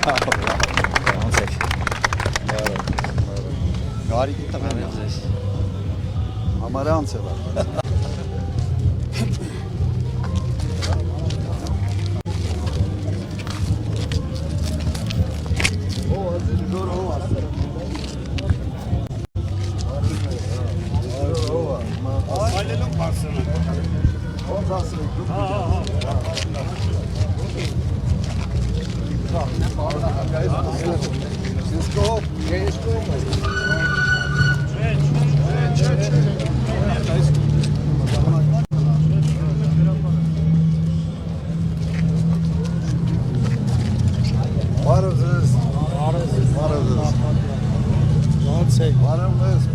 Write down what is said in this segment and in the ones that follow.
Ոնց եք։ Գարիկի տղան է ձեզ։ Համարյանց է լավ։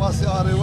Spasi arığı.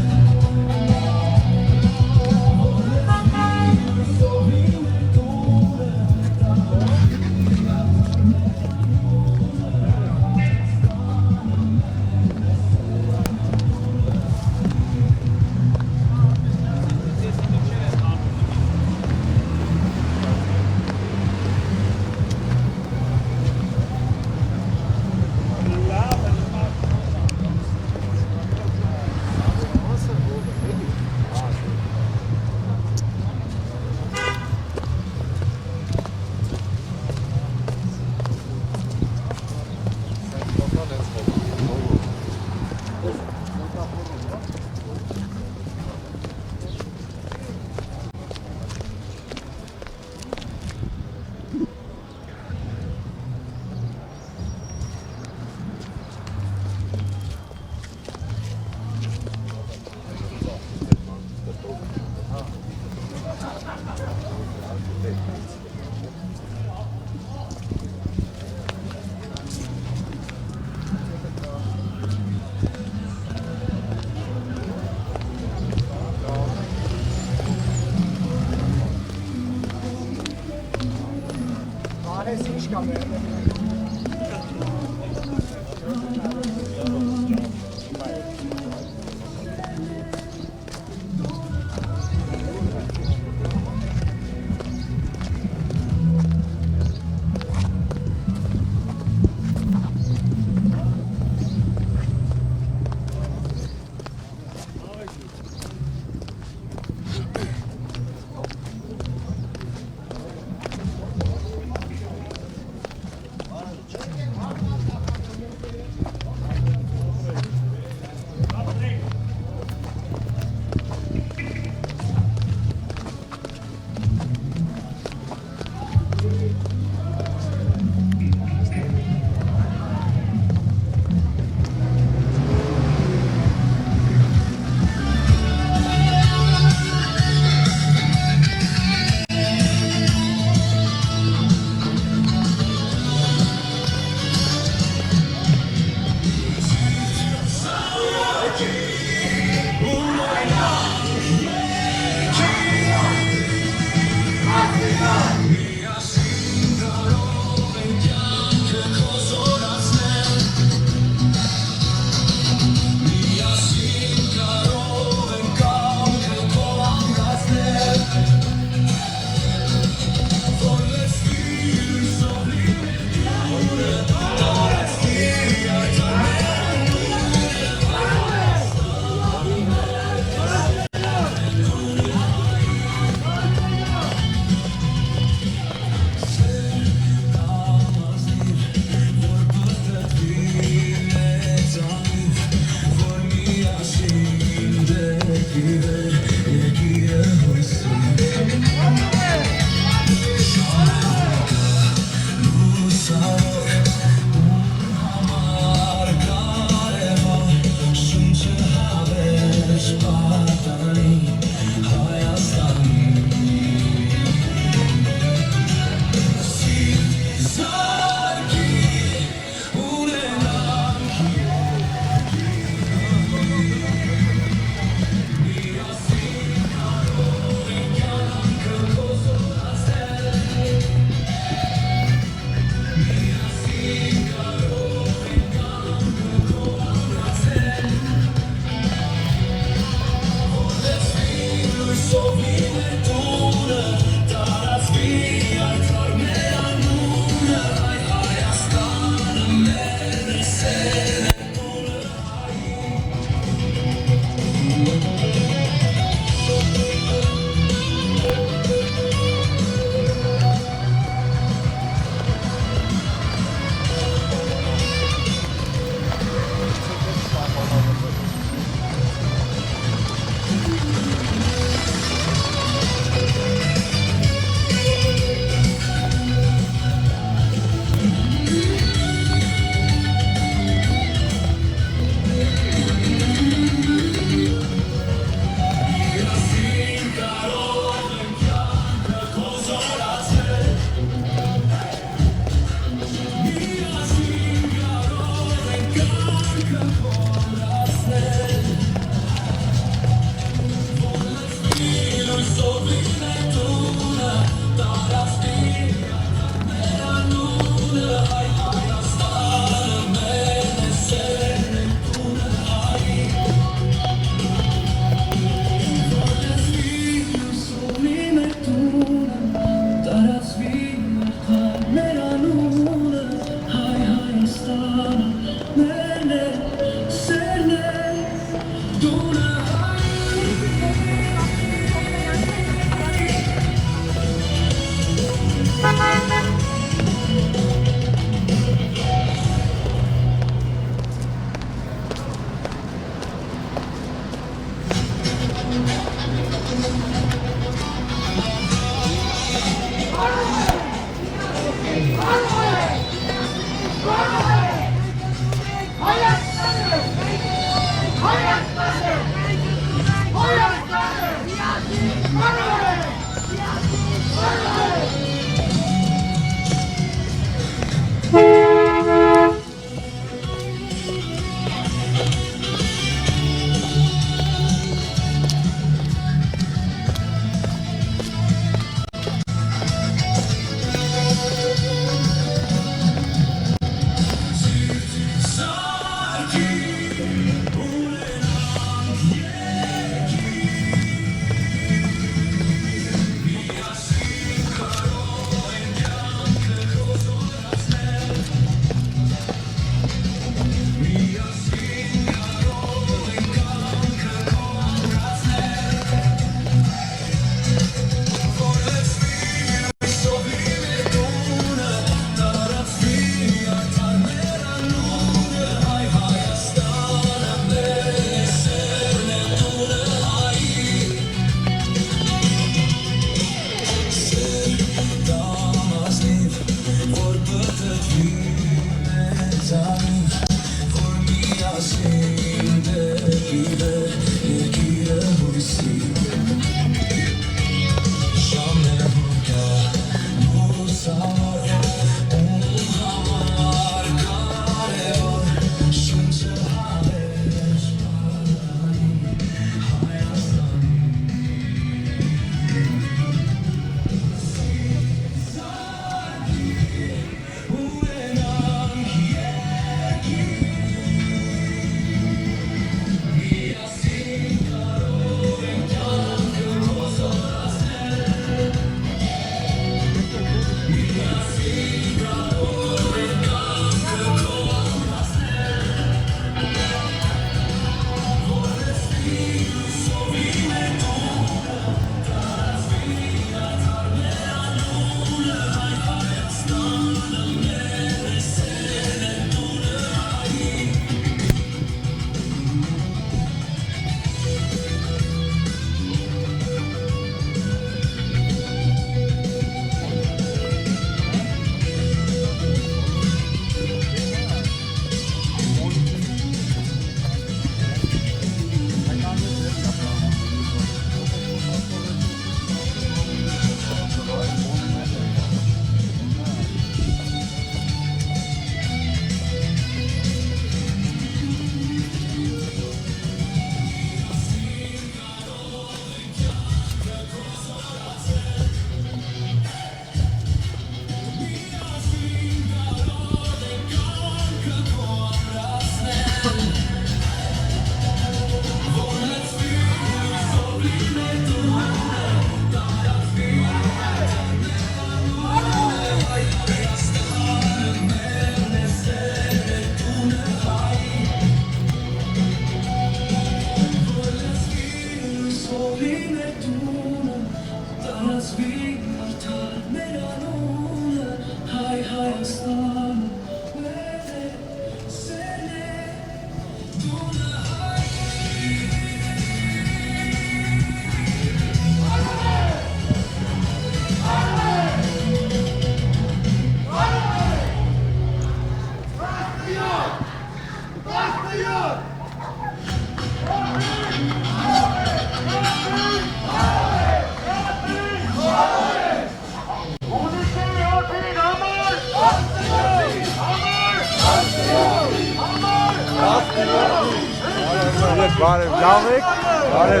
Բարև, լավ եք։ Բարև։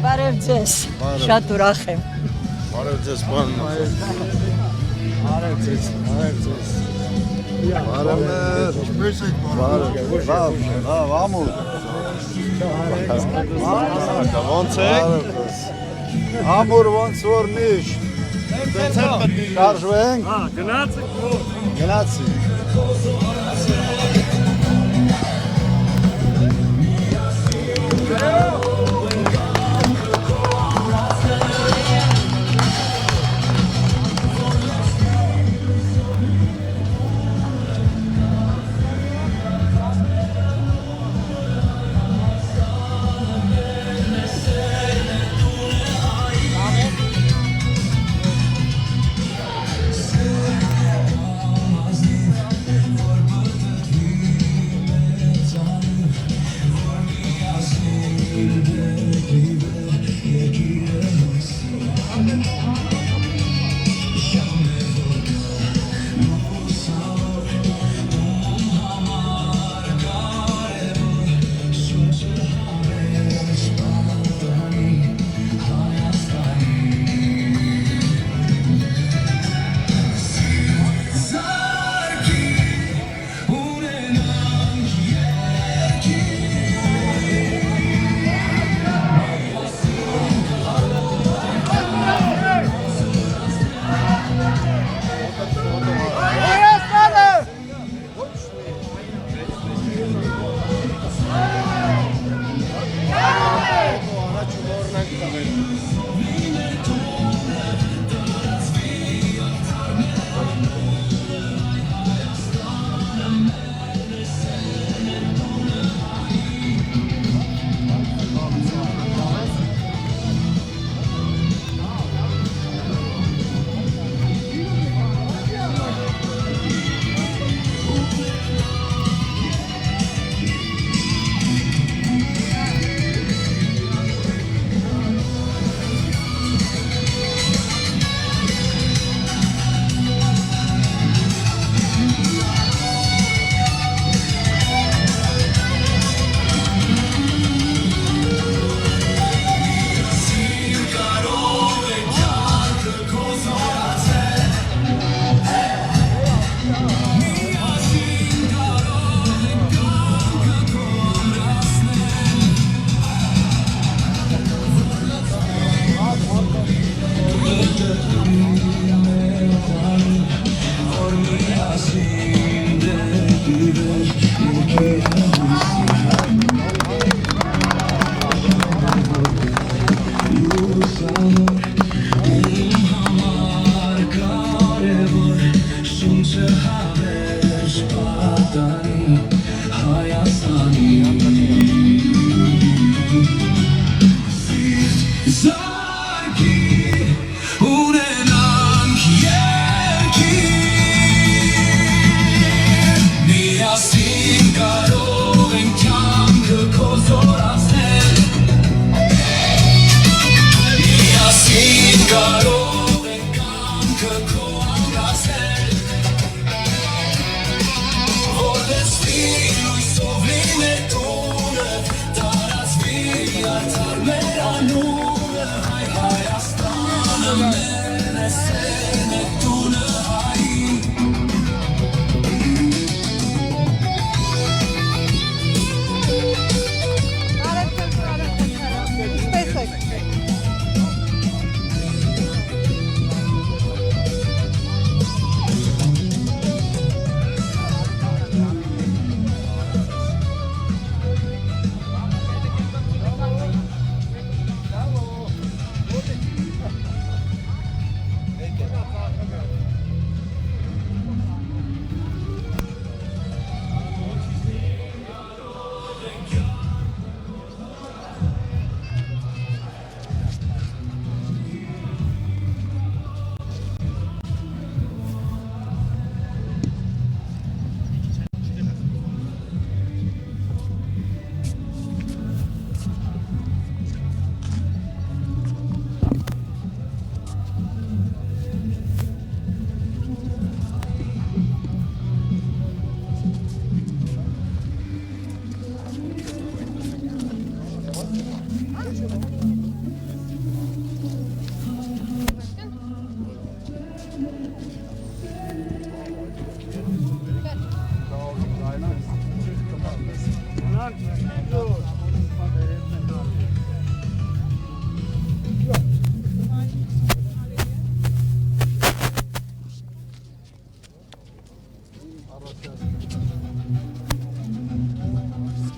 Բարև ձեզ, շատ ուրախ եմ։ Բարև ձեզ, բան։ Բարև ձեզ, բարև ձեզ։ Բարևներ։ Լավ, ամուր։ Ոնց եք։ Ամուր ոնց որ միշտ։ Շարժվենք։ Գնացի։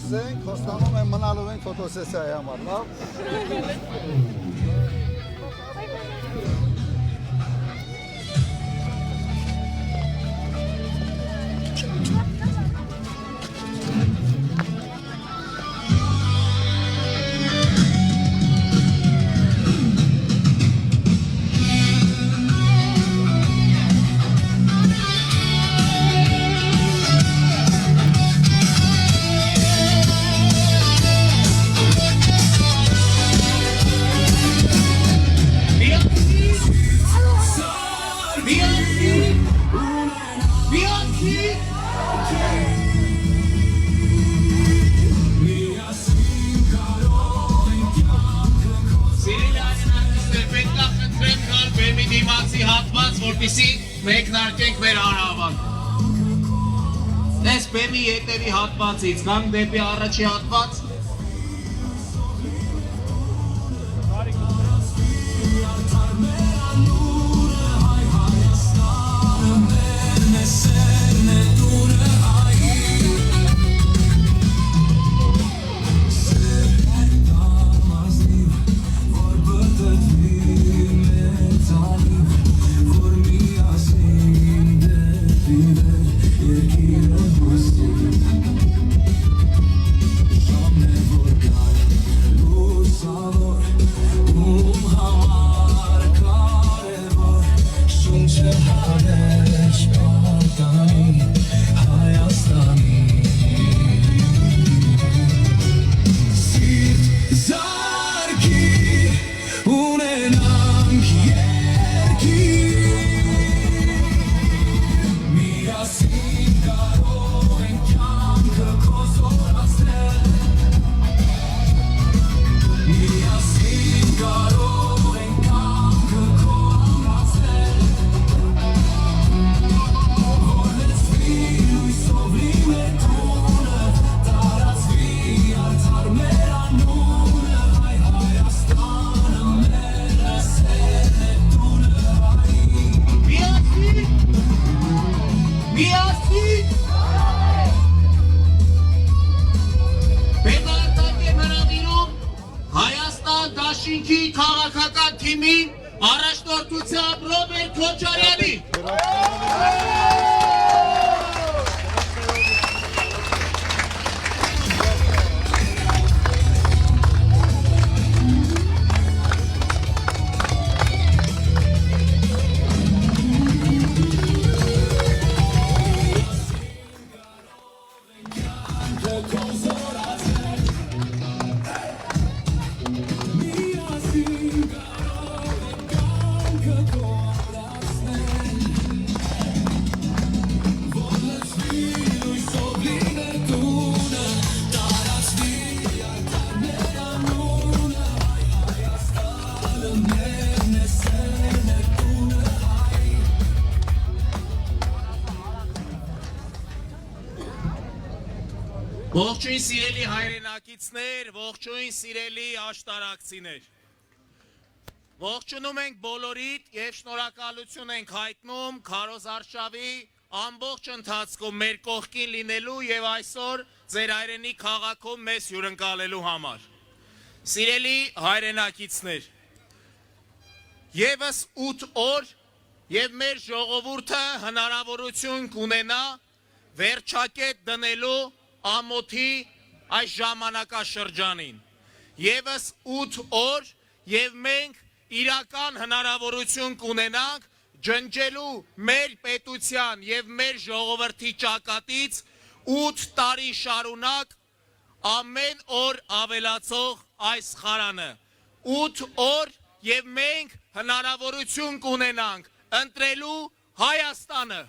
Սկսենք, խոստանում եմ մնալու ենք ֆոտոսեսիայի համար, լավ։ Որպեսի մեկնարկենք մեր հարավան։ Դες բեմի ետևի հատվածից, գանք դեպի առաջի հատված։ Դաշինքի քաղաքական թիմին առաջնորդությամբ Ռոբերտ Քոչարյանի։ Ողջույն սիրելի հայրենակիցներ, ողջույն սիրելի աշտարակցիներ։ Ողջունում ենք բոլորիդ եւ շնորհակալություն ենք հայտնում Քարոզ Արշավի ամբողջ ընթացքում մեր կողքին լինելու եւ այսօր ձեր հայրենի քաղաքում մեզ հյուրընկալելու համար։ Սիրելի հայրենակիցներ, եւս 8 օր եւ մեր ժողովուրդը հնարավորություն կունենա վերջակետ դնելու ամոթի այս ժամանակաշրջանին։ Եվս 8 օր եւ մենք իրական հնարավորություն կունենանք ջնջելու մեր պետության եւ մեր ժողովրդի ճակատից 8 տարի շարունակ ամեն օր ավելացող այս խարանը։ 8 օր եւ մենք հնարավորություն կունենանք ընտրելու Հայաստանը։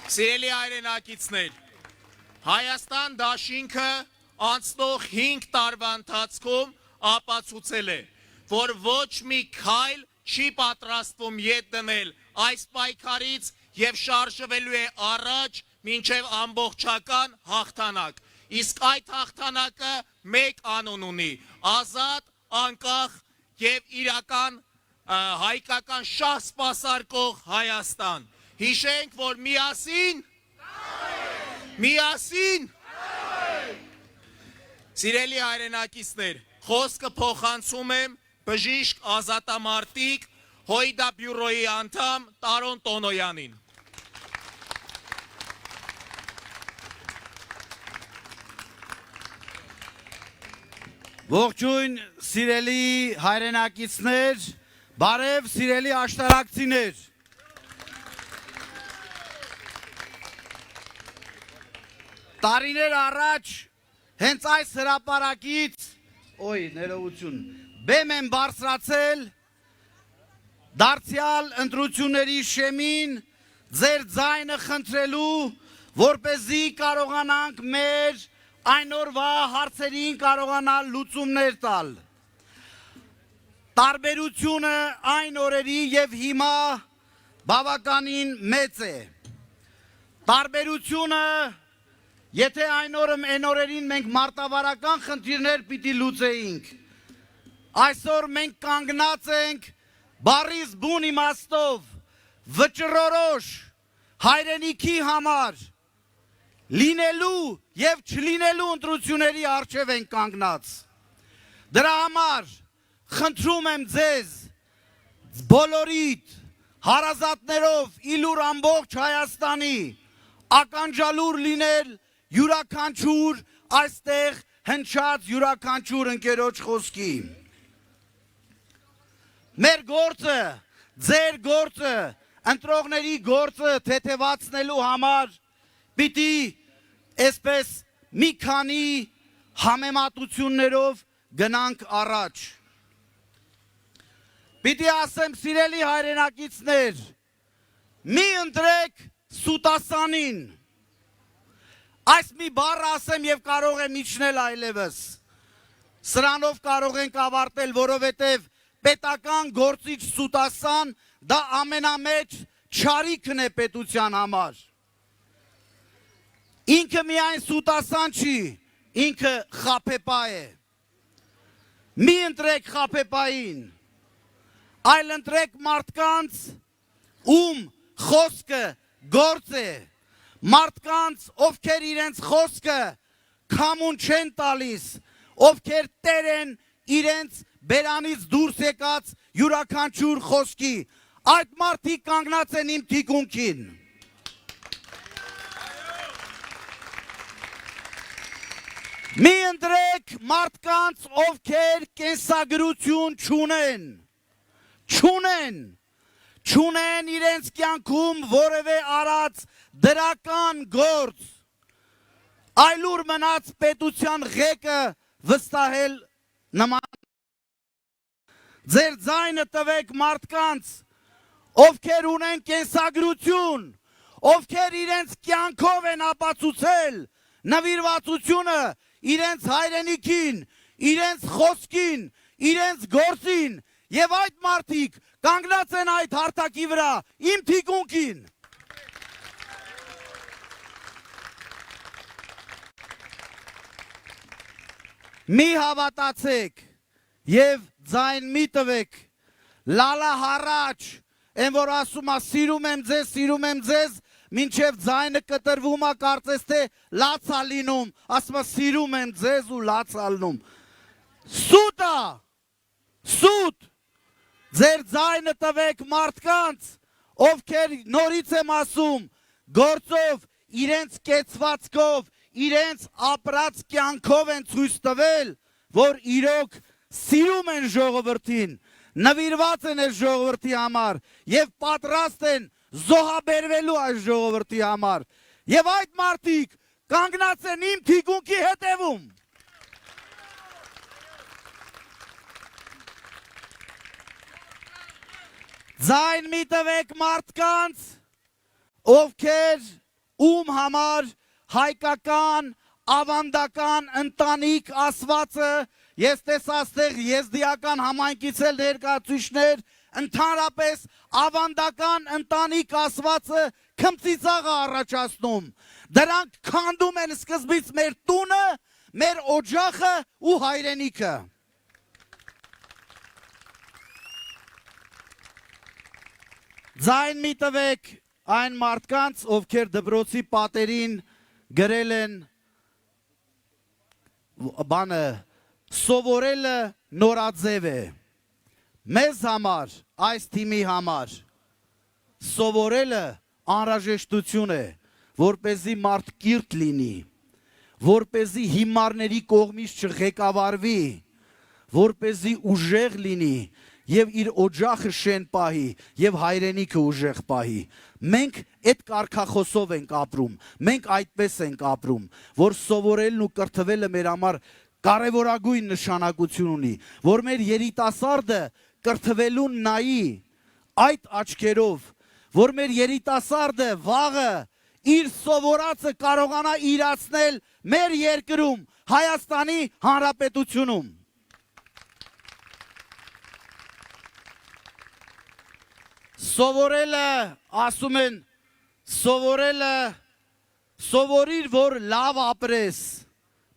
Սիրելի հայրենակիցներ, Հայաստան դաշինքը անցնող 5 տարվա ընթացքում ապացուցել է, որ ոչ մի քայլ չի պատրաստվում ետ դնել այս պայքարից եւ շարժվելու է առաջ մինչեւ ամբողջական հաղթանակ։ Իսկ այդ հաղթանակը մեկ անուն ունի՝ ազատ, անկախ եւ իրական հայկական շահ սպասարկող Հայաստան։ Հիշենք, որ միասին Սիրելի հայրենակիցներ, խոսքը փոխանցում եմ բժիշկ ազատամարտիկ Հոյդա բյուրոյի անդամ Տարոն Տոնոյանին։ Ողջույն սիրելի հայրենակիցներ, բարև սիրելի աշտարակցիներ։ Տարիներ առաջ հենց այս հրապարակից, ներողություն, բեմ են բարձրացել դարձյալ ընտրությունների շեմին ձեր ձայնը խնդրելու, որպեսզի կարողանանք մեր այն օրվա հարցերին կարողանալ լուծումներ տալ։ Տարբերությունը այն օրերի եւ հիմա բավականին մեծ է։ Տարբերությունը, եթե այն օրերին մենք մարտավարական խնդիրներ պիտի լուծեինք, այսօր մենք կանգնած ենք բառից բուն իմաստով վճռորոշ հայրենիքի համար լինելու եւ չլինելու ընտրությունների առջև են կանգնած։ Դրա համար խնդրում եմ ձեզ բոլորիդ հարազատներով իլուր ամբողջ Հայաստանի ականջալուր լինել յուրաքանչյուր այստեղ հնչած յուրաքանչյուր ընկերոջ խոսքի։ Մեր գործը, ձեր գործը, ընտրողների գործը թեթևացնելու համար պիտի այսպես մի քանի համեմատություններով գնանք առաջ։ Պիտի ասեմ սիրելի հայրենակիցներ, մի ընտրեք սուտասանին։ Այս մի բառ ասեմ եւ կարող եմ իջնել այլևս։ Սրանով կարող ենք ավարտել, որովհետեւ պետական գործիչ սուտասան դա ամենամեծ չարիքն է պետության համար։ Ինքը միայն սուտասան չի, ինքը խաբեբա է։ Մի ընտրեք խաբեբային, այլ ընտրեք մարդկանց, ում խոսքը գործ է, մարդկանց, ովքեր իրենց խոսքը քամուն չեն տալիս, ովքեր տեր են իրենց բերանից դուրս եկած յուրաքանչյուր խոսքի, այդ մարդիկ կանգնած են իմ թիկունքին։ Մի ընտրեք մարդկանց, ովքեր կենսագրություն չունեն իրենց կյանքում որևէ արած դրական գործ, այլուր մնաց պետության ղեկը վստահել նման։ Ձեր ձայնը տվեք մարդկանց, ովքեր ունեն կենսագրություն, ովքեր իրենց կյանքով են ապացուցել նվիրվածությունը իրենց հայրենիքին, իրենց խոսքին, իրենց գործին, եւ այդ մարդիկ կանգնած են այդ հարթակի վրա, իմ թիկունքին։ Մի հավատացեք եւ ձայն մի տվեք, լալա հառաչ, են որ ասում է սիրում եմ ձեզ, մինչև ձայնը կտրվում է կարծես թե լաց է լինում, ասում է սիրում եմ ձեզ ու լաց է լինում։ Սուտ է, սուտ, ձեր ձայնը տվեք մարդկանց, ովքեր նորից եմ ասում, գործով, իրենց կեցվածքով, իրենց ապրած կյանքով են ցույց տվել, որ իրոք սիրում են ժողովրդին, նվիրված են այս ժողովրդի համար եւ պատրաստ են զոհաբերվելու այս ժողովրդի համար։ Եվ այդ մարդիկ կանգնած են իմ թիկունքի հետևում։ Ձայն մի տվեք մարդկանց, ովքեր ում համար հայկական ավանդական ընտանիք ասվածը, ես տեսա այստեղ եզդիական համայնքից էլ ներկայացուցիչներ, ընդհանրապես ավանդական ընտանիք ասվածը քմծիծաղ է առաջացնում։ Դրանք քանդում են սկզբից մեր տունը, մեր օջախը ու հայրենիքը։ Ձայն մի տվեք այն մարդկանց, ովքեր դպրոցի պատերին գրել են բանը սովորելը նորաձև է։ Մեզ համար, այս թիմի համար սովորելը անհրաժեշտություն է, որպեսզի մարդ կիրթ լինի, որպեսզի հիմարների կողմից չղեկավարվի, որպեսզի ուժեղ լինի եւ իր օջախը շեն պահի եւ հայրենիքը ուժեղ պահի։ Մենք այդ կարգախոսով ենք ապրում, մենք այդպես ենք ապրում, որ սովորելն ու կրթվելը մեր համար կարևորագույն նշանակություն ունի, որ մեր երիտասարդը կրթվելուն նայի այդ աչքերով, որ մեր երիտասարդը վաղը իր սովորածը կարողանա իրացնել մեր երկրում, Հայաստանի Հանրապետությունում։ Սովորելը, ասում են, սովորելը, սովորիր, որ լավ ապրես։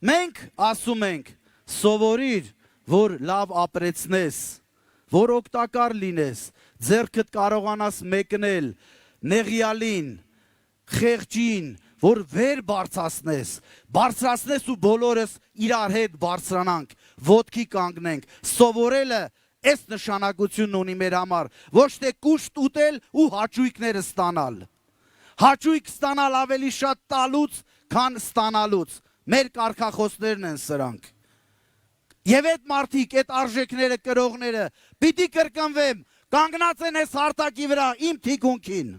Մենք ասում ենք, սովորիր, որ լավ ապրեցնես, որ օգտակար լինես, ձեռքդ կարողանաս մեկնել, նեղյալին, խեղճին, որ վեր բարձրացնես ու բոլորս իրար հետ բարձրանանք, ոտքի կանգնենք, սովորելը այս նշանակությունն ունի մեր համար, ոչ թե կուշտ ուտել ու հաճույքները ստանալ։ Հաճույք ստանալ ավելի շատ տալուց, քան ստանալուց։ Մեր կարգախոսներն են սրանք։ Եվ այդ մարդիկ, այդ արժեքները կրողները, պիտի կրկնվեմ, կանգնած են այս հարթակի վրա, իմ թիկունքին։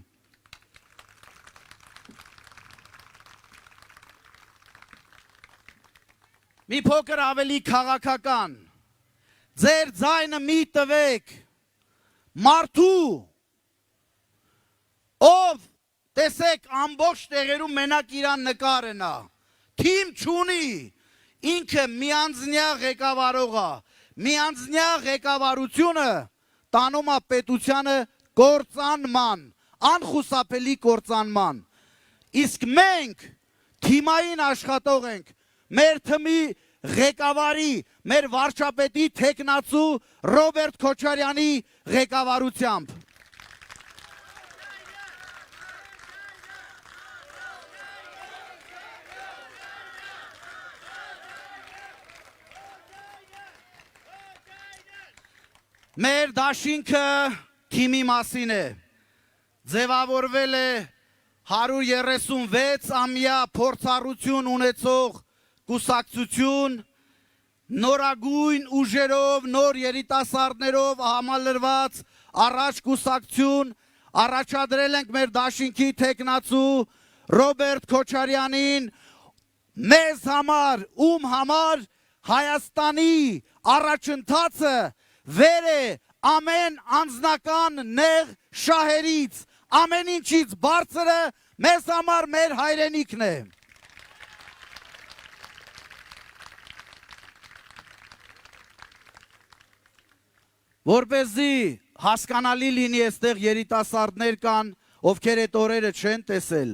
Մի փոքր ավելի քաղաքական, ձեր ձայնը մի տվեք, մարդու, ով տեսեք ամբողջ տեղերում մենակ իրան նկարն է, թիմ չունի, ինքը միանձնյա ղեկավարող է, միանձնյա ղեկավարությունը տանում է պետությանը կործանման, անխուսափելի կործանման, իսկ մենք թիմային աշխատող ենք, մեր թմի ղեկավարի, մեր վարչապետի թեկնածու Ռոբերտ Քոչարյանի ղեկավարությամբ։ Մեր դաշինքը թիմի մասին է, ձևավորվել է 136 ամյա փորձառություն ունեցող կուսակցություն, նորագույն ուժերով, նոր երիտասարդներով համալրված առաջ կուսակցություն, առաջադրել ենք մեր դաշինքի թեկնածու Ռոբերտ Քոչարյանին, մեզ համար, ում համար Հայաստանի առաջընթացը վեր է ամեն անձնական նեղ շահերից, ամեն ինչից բարձրը մեզ համար մեր հայրենիքն է։ Որպեսզի հասկանալի լինի, այստեղ երիտասարդներ կան, ովքեր այդ օրերը չեն տեսել։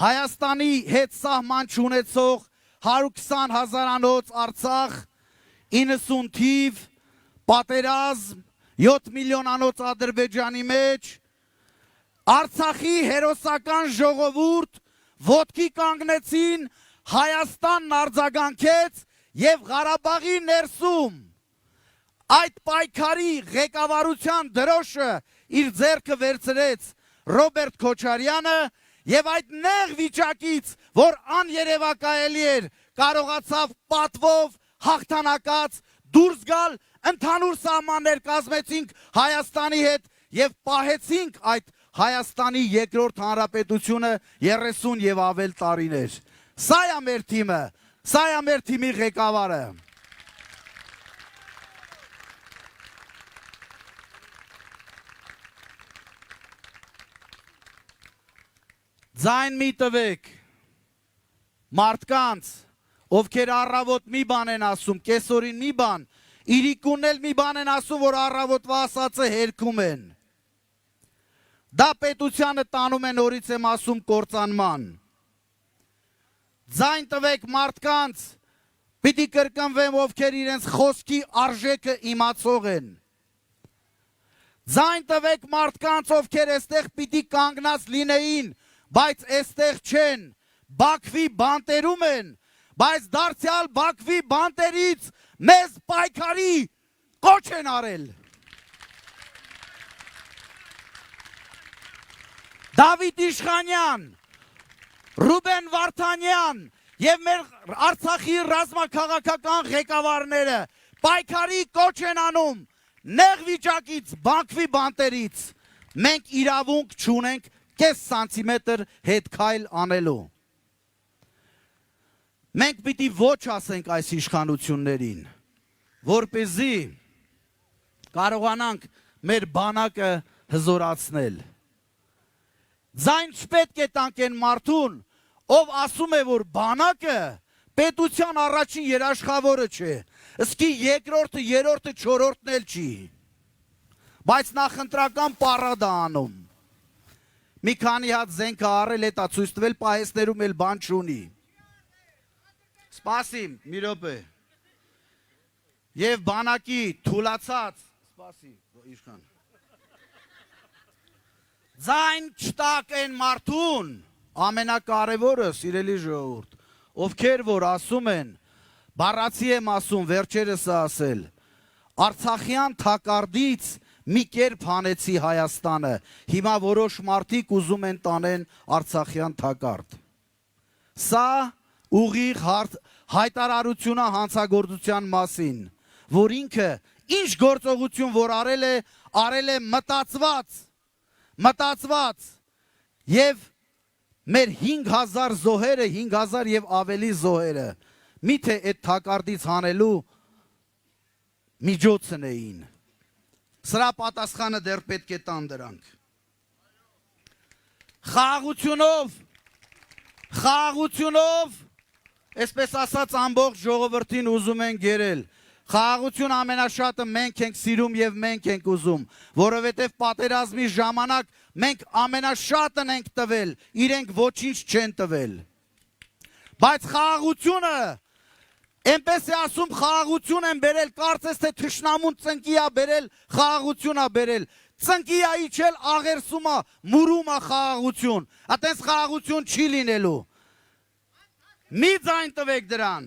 Հայաստանի հետ սահման չունեցող 120 հազարանոց Արցախ, 90 թիվ, պատերազմ, 7 միլիոնանոց Ադրբեջանի մեջ, Արցախի հերոսական ժողովուրդ ոտքի կանգնեցին, Հայաստանն արձագանքեց և Ղարաբաղի ներսում այդ պայքարի ղեկավարության դրոշը իր ձեռքը վերցրեց Ռոբերտ Քոչարյանը և այդ նեղ վիճակից, որ աներևակայելի էր, կարողացավ պատվով հաղթանակած դուրս գալ, ընդհանուր սահմաններ կազմեցինք Հայաստանի հետ և պահեցինք այդ Հայաստանի երկրորդ հանրապետությունը 30 և ավել տարիներ։ Սա է մեր թիմը, սա է մեր թիմի ղեկավարը։ Ձայն մի տվեք մարդկանց, ովքեր առավոտ մի բան են ասում, կեսօրին մի բան, իրիկունն էլ մի բան են ասում, որ առավոտվա ասածը հերքում են։ Դա պետությանը տանում են, օրից եմ ասում, կործանման։ Ձայն տվեք մարդկանց, պիտի կրկնվեմ, ովքեր իրենց խոսքի արժեքը իմացող են։ Ձայն տվեք մարդկանց, ովքեր էստեղ պիտի կանգնած լինեին, բայց էստեղ չեն, Բաքվի բանտերում են, բայց դարձյալ Բաքվի բանտերից մեզ պայքարի կոչ են արել։ Դավիթ Իշխանյան, Ռուբեն Վարդանյան և մեր Արցախի ռազմաքաղաքական ղեկավարները պայքարի կոչ են անում նեղ վիճակից, Բաքվի բանտերից, մենք իրավունք չունենք կես սանտիմետր հետ քայլ անելու։ Մենք պիտի ոչ ասենք այս իշխանություններին, որպեսզի կարողանանք մեր բանակը հզորացնել։ Ձայն չպետք է տանք են մարդուն, ով ասում է, որ բանակը պետության առաջին երաշխավորը չէ, ըսկի երկրորդը, երրորդը, չորրորդն էլ չի, բայց նախընտրական պարադա անում։ Մի քանի հատ զենք առել հետա ցույց տվել, պահեսներում էլ բան չունի։ Սպասիմ, մի րոպե։ Եվ բանակի թուլացած, սպասի, իշխան։ Ձայն չտակ են մարդուն, ամենակարևորը, սիրելի ժողովուրդ, ովքեր որ ասում են, բառացի եմ ասում, վերջերս ասել, Արցախյան թակարդից մի կերպ հանեցի Հայաստանը, հիմա որոշ մարդիկ ուզում են տանեն Արցախյան թակարդ։ Սա ուղիղ հայտարարությունը հանցագործության մասին, որ ինքը ինչ գործողություն որ արել է մտածված և մեր 5000 զոհերը, 5000 և ավելի զոհերը, միթե այդ թակարդից հանելու միջոցն էին։ Սրա պատասխանը դեռ պետք է տան դրանք։ Խաղաղությունով, այսպես ասած ամբողջ ժողովրդին ուզում են գերել։ Խաղաղություն ամենաշատը մենք ենք սիրում և մենք ենք ուզում, որովհետև պատերազմի ժամանակ մենք ամենաշատն ենք տվել, իրենք ոչինչ չեն տվել։ Բայց խաղաղությունը, այնպես է ասում, խաղաղություն են բերել, կարծես թե թշնամուն ծնկի է բերել, խաղաղություն է բերել։ Ծնկի է իջել, աղերսում է, մուրում է խաղաղություն, այտենց խաղաղություն չի լինելու։ Մի ձայն տվեք դրան։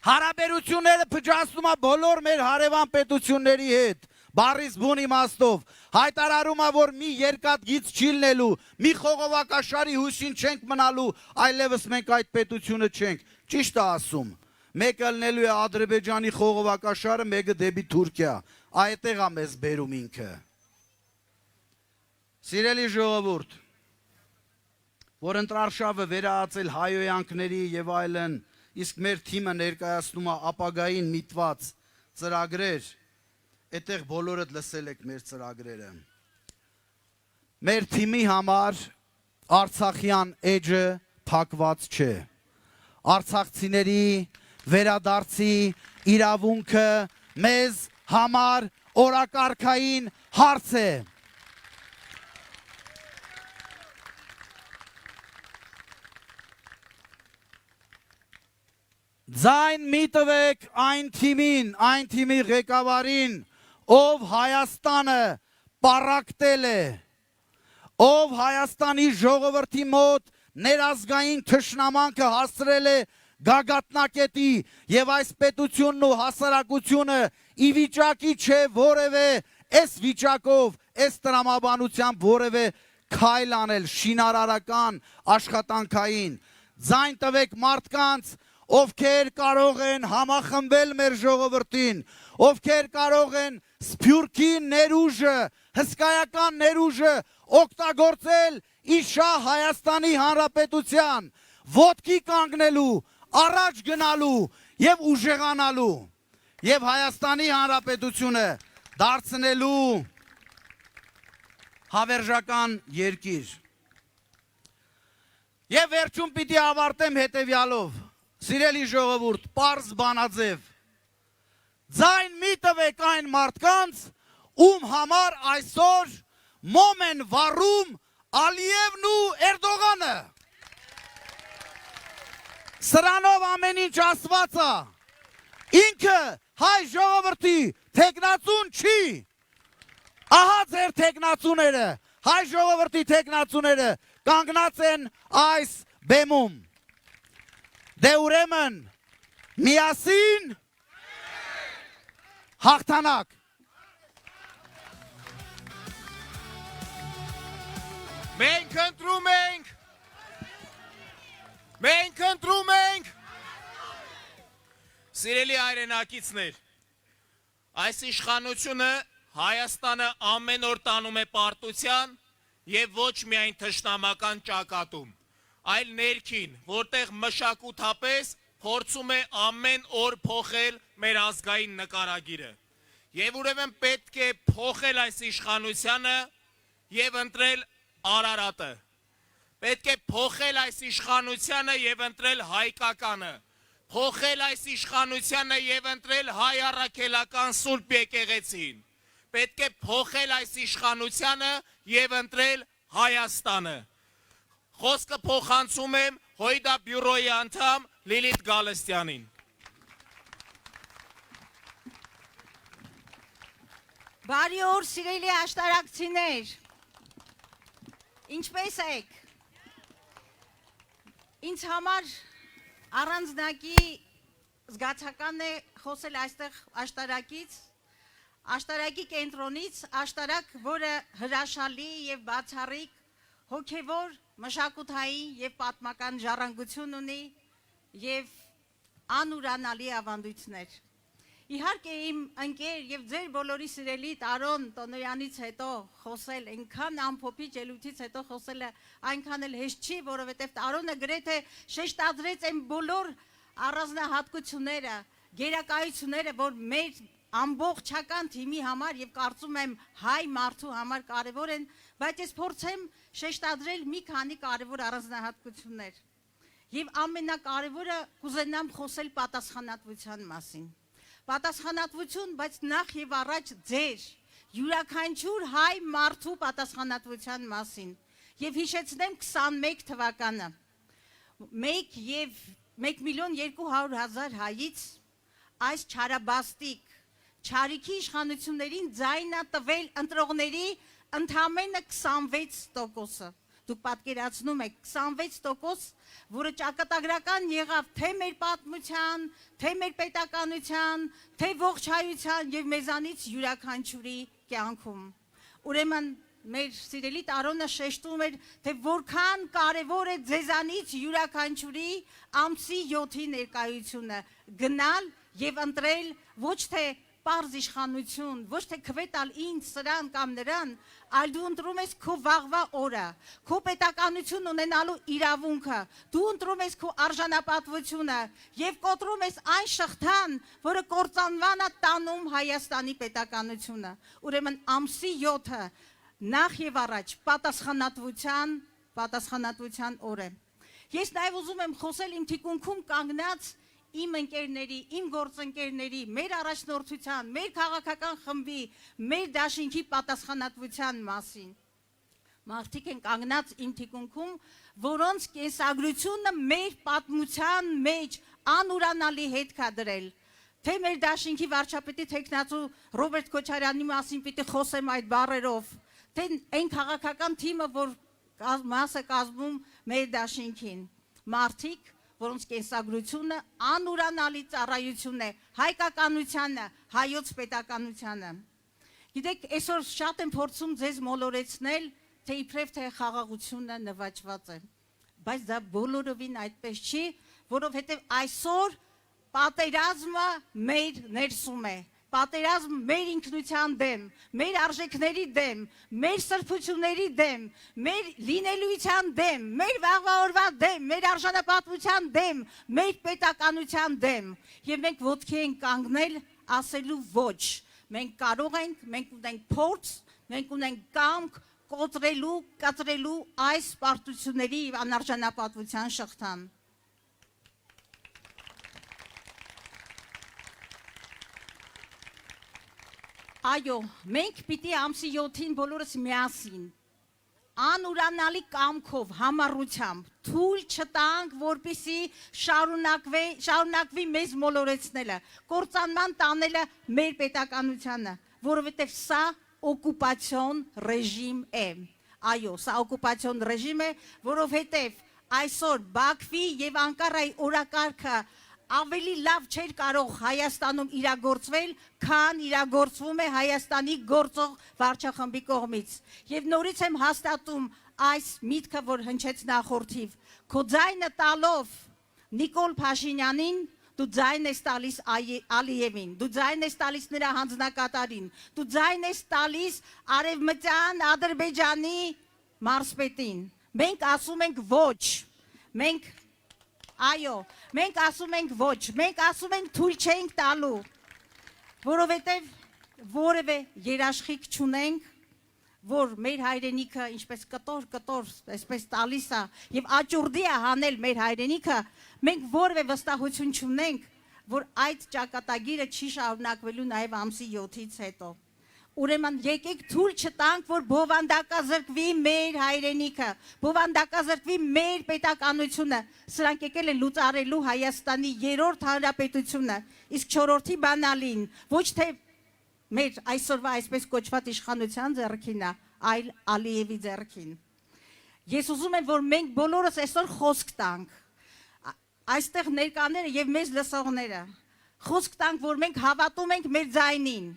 Հարաբերությունները փչացնում է բոլոր մեր հարևան պետությունների հետ, բառից բուն իմաստով, հայտարարում է, որ մի երկաթգիծ չի լինելու, մի խողովակաշարի հույսին չենք մնալու, այլևս մենք այդ պետությունը չենք, ճիշտ է ասում, մեկը լինելու է Ադրբեջանի խողովակաշարը, մեկը դեպի Թուրքիա, այդտեղ է մեզ բերում ինքը։ Սիրելի ժողովուրդ, որ ընտրարշավը վերահացել հայոյանքների և այլն, իսկ մեր թիմը ներկայացնում է ապագային միտված ծրագրեր, այդտեղ բոլորդ լսել եք մեր ծրագրերը։ Մեր թիմի համար Արցախյան էջը փակված չէ։ Արցախցիների վերադարձի իրավունքը մեզ համար օրակարգային հարց է։ Ձայն մի տվեք այն թիմի ղեկավարին, ով Հայաստանը պառակտել է, ով Հայաստանի ժողովրդի մոտ ներազգային թշնամանքը հասցրել է գագաթնակետի և այս պետությունն ու հասարակությունը ի վիճակի չէ որևէ այս վիճակով, այս տրամաբանությամբ որևէ քայլ անել շինարարական աշխատանքային։ Ձայն տվեք մարդկանց, ովքեր կարող են համախմբել մեր ժողովրդին, ովքեր կարող են Սփյուռքի ներուժը, հսկայական ներուժը օգտագործել իշահ Հայաստանի Հանրապետության, ոտքի կանգնելու, առաջ գնալու և ուժեղանալու և Հայաստանի Հանրապետությունը դարձնելու հավերժական երկիր։ Եվ վերջում պիտի ավարտեմ հետևյալով, սիրելի ժողովուրդ, պարզ բանաձև, ձայն մի տվեք այն մարդկանց, ում համար այսօր մոմ են վառում Ալիևն ու Էրդողանը։ Սրանով ամեն ինչ ասված է, ինքը հայ ժողովրդի թեկնածուն չի, ահա ձեր թեկնածուները, հայ ժողովրդի թեկնածուները կանգնած են այս բեմում։ Դե ուրեմն միասին հաղթանակ։ Մենք ընտրում ենք, մենք ընտրում ենք, սիրելի հայրենակիցներ, այս իշխանությունը Հայաստանը ամեն օր տանում է պարտության և ոչ միայն թշնամական ճակատում, այլ ներքին, որտեղ մշակութապես փորձում է ամեն օր փոխել մեր ազգային նկարագիրը։ Եվ ուրեմն պետք է փոխել այս իշխանությանը և ընտրել Արարատը։ Պետք է փոխել այս իշխանությանը և ընտրել հայկականը։ Փոխել այս իշխանությանը և ընտրել հայ առաքելական Սուրբ եկեղեցին։ Պետք է փոխել այս իշխանությանը և ընտրել Հայաստանը։ Խոսքը փոխանցում եմ Հույդա բյուրոյի անդամ Լիլիթ Գալստյանին։ Բարի օր, սիրելի աշտարակցիներ, ինչպես եք։ Ինձ համար առանձնակի զգացական է խոսել այստեղ աշտարակից, աշտարակի կենտրոնից, աշտարակ, որը հրաշալի և բացառիկ, հոգևոր, մշակութային և պատմական ժառանգություն ունի և անուրանալի ավանդույթներ։ Իհարկե իմ ընկեր և ձեր բոլորի սիրելի Տարոն Տոնոյանից հետո խոսել, այնքան ամփոփիչ ելույթից հետո խոսելը այնքան էլ հեշտ չի, որովհետև Տարոնը գրեթե շեշտադրեց այն բոլոր առանձնահատկությունները, գերակայությունները, որ մեր ամբողջական թիմի համար և կարծում եմ հայ մարդու համար կարևոր են, բայց ես փորձեմ շեշտադրել մի քանի կարևոր առանձնահատկություններ։ Եվ ամենակարևորը կուզենամ խոսել պատասխանատվության մասին։ Պատասխանատվություն, բայց նախ եւ առաջ ձեր յուրաքանչյուր հայ մարդու պատասխանատվության մասին։ Եվ հիշեցնեմ 21 թվականը 1,200,000 հայից այս չարաբաստիկ չարիքի իշխանություններին ձայնա տվել ընտրողների ընդամենը 26%-ը։ Դուք պատկերացնում եք 26%, որը ճակատագրական եղավ թե մեր պատմության, թե մեր պետականության, թե ողջ հայության և մեզանից յուրաքանչյուրի կյանքում։ Ուրեմն մեր սիրելի Տարոնը շեշտում էր, թե որքան կարևոր է ձեզանից յուրաքանչյուրի ամսի 7-ի ներկայությունը, գնալ և ընտրել ոչ թե պարզ իշխանություն, ոչ թե քվետալ ինձ, սրան կամ նրան, այլ դու ընտրում ես քո վաղվա օրը, քո պետականություն ունենալու իրավունքը, դու ընտրում ես քո արժանապատվությունը և կոտրում ես այն շղթան, որը կործանման է տանում Հայաստանի պետականությունը։ Ուրեմն ամսի 7-ը նախ և առաջ պատասխանատվության օր է։ Ես նաև ուզում եմ խոսել իմ թիկունքում կանգնած իմ ընկերների, իմ գործընկերների, մեր առաջնորդության, մեր քաղաքական խմբի, մեր դաշինքի պատասխանատվության մասին։ Մարդիկ են կանգնած իմ թիկունքում, որոնց կենսագրությունը մեր պատմության մեջ անուրանալի հետք է դրել։ Թե մեր դաշինքի վարչապետի թեկնածու Ռոբերտ Քոչարյանի մասին պիտի խոսեմ այդ բառերով, թե այն քաղաքական թիմը, որ մասը կազմում մեր դաշինքին։ Մարդիկ, որոնց կենսագրությունը անուրանալի ծառայություն է հայկականությանը, հայոց պետականությանը։ Գիտեք, այսօր շատ եմ փորձում ձեզ մոլորեցնել, թե իբրև թե խաղաղությունը նվաճված է, բայց դա բոլորովին այդպես չի, որովհետև այսօր պատերազմը մեր ներսում է, պատերազմ մեր ինքնության դեմ, մեր արժեքների դեմ, մեր սրբությունների դեմ, մեր լինելույթյան դեմ, մեր վաղվա օրվա դեմ, մեր արժանապատվության դեմ, մեր պետականության դեմ։ Եվ մենք ոտքի ենք կանգնել ասելու ոչ։ Մենք կարող ենք, մենք ունենք փորձ, մենք ունենք կամք, կոտրելու, կտրելու այս պարտությունների և անարժանապատվության շղթան։ Այո, մենք պիտի ամսի 7-ին բոլորս միասին, անուրանալի կամքով, համառությամբ, թույլ չտանք, որպեսզի շարունակվի մեզ մոլորեցնելը, կործանման տանելը մեր պետականությանը, որովհետև սա օկուպացիոն ռեժիմ է։ Այո, սա օկուպացիոն ռեժիմ է, որովհետև այսօր Բաքվի և Անկարայի օրակարգը ավելի լավ չէր կարող Հայաստանում իրագործվել, քան իրագործվում է Հայաստանի գործող վարչախմբի կողմից։ Եվ նորից եմ հաստատում այս միտքը, որ հնչեց նախորդիվ։ Քո ձայնը տալով Նիկոլ Փաշինյանին, դու ձայն ես տալիս Ալիևին, դու ձայն ես տալիս նրա հանձնակատարին, դու ձայն ես տալիս Արևմտյան Ադրբեջանի մարզպետին։ Մենք ասում ենք ոչ, այո, մենք ասում ենք ոչ, մենք ասում ենք թույլ չենք տալու, որովհետև որևէ երաշխիք չունենք, որ մեր հայրենիքը ինչպես կտոր, այսպես տալիս է և աճուրդի է հանել մեր հայրենիքը, մենք որևէ վստահություն չունենք, որ այդ ճակատագիրը չի շարունակվելու նաև ամսի 7-ից հետո։ Ուրեմն եկեք թույլ չտանք, որ բովանդակազրկվի մեր հայրենիքը, բովանդակազրկվի մեր պետականությունը, սրանք եկել են լուծարելու Հայաստանի 3-րդ հանրապետությունը, իսկ 4-րդի բանալին, ոչ թե մեր այսօրվա այսպես կոչված իշխանության ձեռքին է, այլ Ալիևի ձեռքին։ Ես ուզում եմ, որ մենք բոլորս այսօր խոսք տանք, այստեղ ներկաները և մեզ լսողները, խոսք տանք, որ մենք հավատում ենք մեր ձայնին,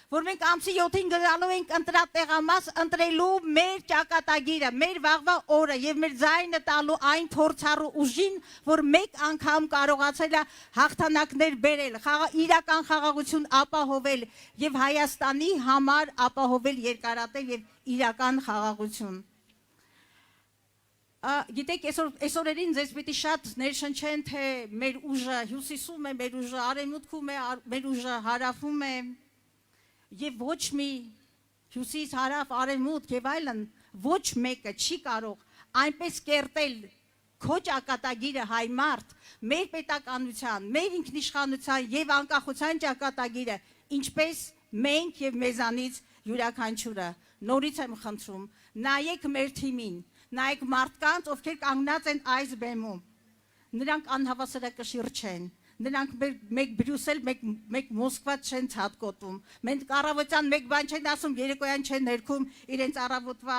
որ մենք ամսի 7-ին գնալու ենք ընտրատեղամաս ընտրելու մեր ճակատագիրը, մեր վաղվա օրը և մեր ձայնը տալու այն փորձառու ուժին, որ մեկ անգամ կարողացել է հաղթանակներ բերել, իրական խաղաղություն ապահովել և Հայաստանի համար ապահովել երկարատև և իրական խաղաղություն։ Գիտեք, այսօրերին ձեզ պիտի շատ ներշնչեն, թե մեր ուժը հյուսիսում է, մեր ուժը արևմուտքում է, մեր ուժը հարավում է, և ոչ մի հյուսիս, հարավ, արևմուտք և այլն, ոչ մեկը չի կարող այնպես կերտել քո ճակատագիրը հայ մարդ, մեր պետականության, մեր ինքնիշխանության և անկախության ճակատագիրը, ինչպես մենք և մեզանից յուրաքանչյուրը։ Նորից եմ խնդրում, նայեք մեր թիմին, նայեք մարդկանց, ովքեր կանգնած են այս բեմում, նրանք անհավասարակշիռ չեն, նրանք մեկ Բրյուսել, մեկ Մոսկվա չեն ցատկոտում, մենք առավոտյան մեկ բան չեն ասում, երեկոյան չեն ներքում իրենց առավոտվա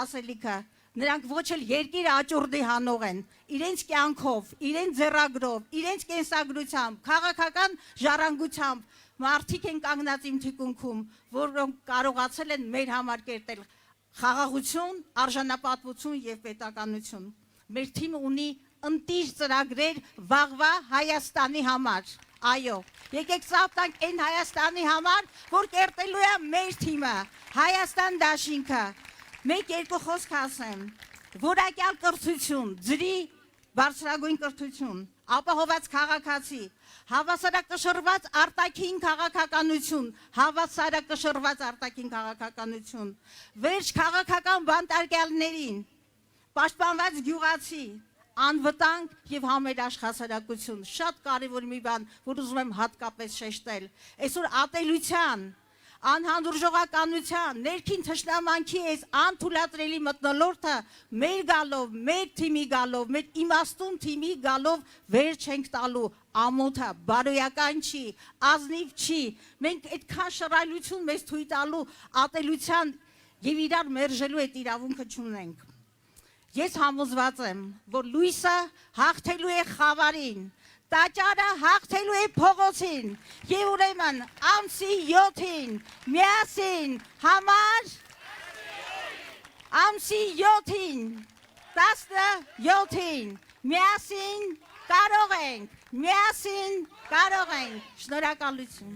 ասելիքը, նրանք ոչ էլ երկիրը աճուրդի հանող են, իրենց կյանքով, իրենց ձեռագրով, իրենց կենսագրությամբ, քաղաքական ժառանգությամբ, մարդիկ են կանգնած իմ թիկունքում, որոնք կարողացել են մեր համար կերտել խաղաղություն, արժանապատվություն և պետականություն։ Մեր թիմը ունի ընտիր ծրագրեր վաղվա Հայաստանի համար, այո, եկեք ծափ տանք այն Հայաստանի համար, որ կերտելու է մեր թիմը, Հայաստան դաշինքը, մեկ երկու խոսք ասեմ, որակյալ կրթություն, ձրի բարձրագույն կրթություն, ապահոված քաղաքացի, հավասարակշռված արտաքին քաղաքականություն, վերջ քաղաքական բանտարկյալներին, պաշտպանված գյուղացի, անվտանգ և համերաշխասարակություն, շատ կարևոր մի բան, որ ուզում եմ հատկապես շեշտել, այսօր ատելության, անհանդուրժողականության, ներքին թշնամանքի այս անթույլատրելի մթնոլորտը մեր գալով, մեր թիմի գալով, մեր իմաստուն թիմի գալով վեր չենք տալու, ամոթը, բարոյական չի, ազնիվ չի, մենք այդքան շռայլություն մեզ թույլ տալու ատելության և իրար մերժելու այդ իրավունքը չունենք։ Ես համոզված եմ, որ լույսը հաղթելու է խավարին, տաճարը հաղթելու է փողոցին, և ուրեմն ամսի 7-ին միասին համար, ամսի 7-ին, 17-ին միասին կարող ենք, շնորհակալություն։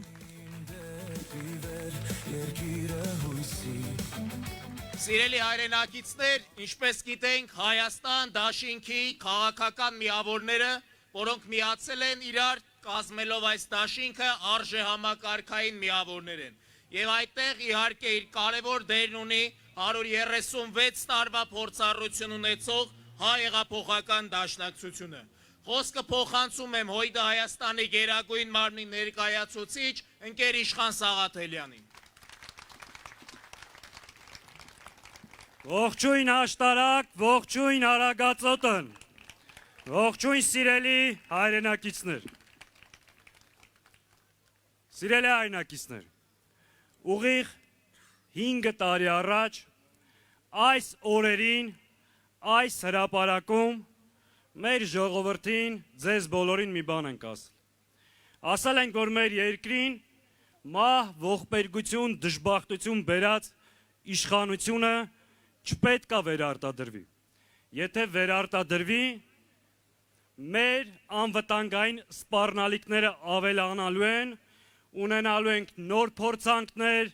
Սիրելի հայրենակիցներ, ինչպես գիտենք, Հայաստան դաշինքի քաղաքական միավորները, որոնք միացել են իրար կազմելով այս դաշինքը արժեհամակարգային միավորներ են։ Եվ այդտեղ իհարկե իր կարևոր դերն ունի 136 տարվա փորձառություն ունեցող հայ հեղափոխական դաշնակցությունը։ Խոսքը փոխանցում եմ Հույդը Հայաստանի Գերագույն մարմնի ներկայացուցիչ ընկեր Իշխան Սաղաթելյանին։ Ողջույն աշտարակ, ողջույն արագածոտն, ողջույն սիրելի հայրենակիցներ։ Սիրելի հայրենակիցներ, ուղիղ 5 տարի առաջ այս օրերին, այս հրապարակում մեր ժողովրդին, ձեզ բոլորին մի բան ենք ասել։ Ասել ենք, որ մեր երկրին մահ, ողբերգություն, դժբախտություն բերած իշխանությունը չպետք է վերարտադրվի։ Եթե վերարտադրվի, մեր անվտանգային սպառնալիքները ավելանալու են, ունենալու ենք նոր փորձանքներ,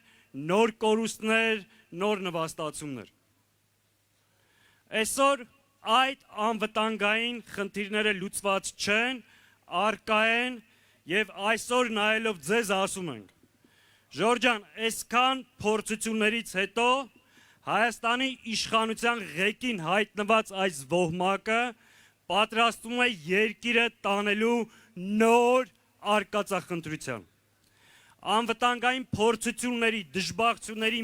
նոր կորուստներ, նոր նվաստացումներ։ Այսօր այդ անվտանգային խնդիրները լուծված չեն, առկա են եւ այսօր նայելով ձեզ ասում ենք. Ժորժան, այսքան փորձություններից հետո Հայաստանի իշխանության ղեկին հայտնված այս ոհմակը պատրաստվում է երկիրը տանելու նոր արկածախնդրության։ Անվտանգային փորձությունների, դժբախտությունների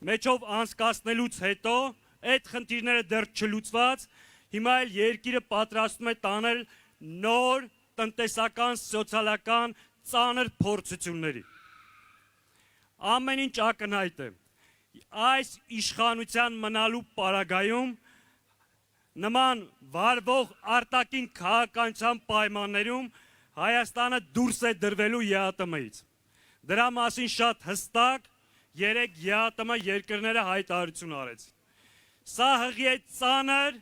մեջով անցկացնելուց հետո այդ խնդիրները դեռ չլուծված, հիմա էլ երկիրը պատրաստվում է տանել նոր տնտեսական, սոցիալական ծանր փորձությունների։ Ամեն ինչ ակնհայտ է։ Այս իշխանության մնալու պարագայում նման վարվող արտաքին քաղաքականության պայմաններում Հայաստանը դուրս է դրվելու ԵԱՏՄ-ից։ Դրա մասին շատ հստակ երեք ԵԱՏՄ երկրները հայտարարություն արեցին։ Սա հղի է ծանր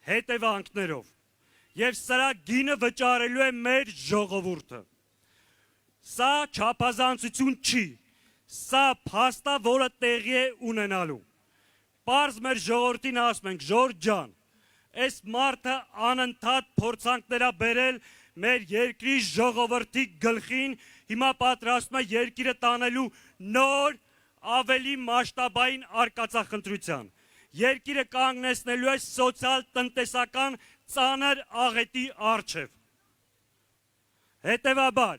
հետևանքներով եւ սրա գինը վճարելու է մեր ժողովուրդը։ Սա չափազանցություն չի, սա փաստ է, որը տեղի է ունենալու։ Պարզ մեր ժողովրդին ասում ենք, Ժորժ ջան, այս մարդը անընդհատ փորձանքներ է բերել մեր երկրի ժողովրդի գլխին, հիմա պատրաստվում է երկիրը տանելու նոր, ավելի մասշտաբային արկածախնդրության։ Երկիրը կանգնեցնելու է սոցիալ-տնտեսական ծանր աղետի առջև։ Հետևաբար,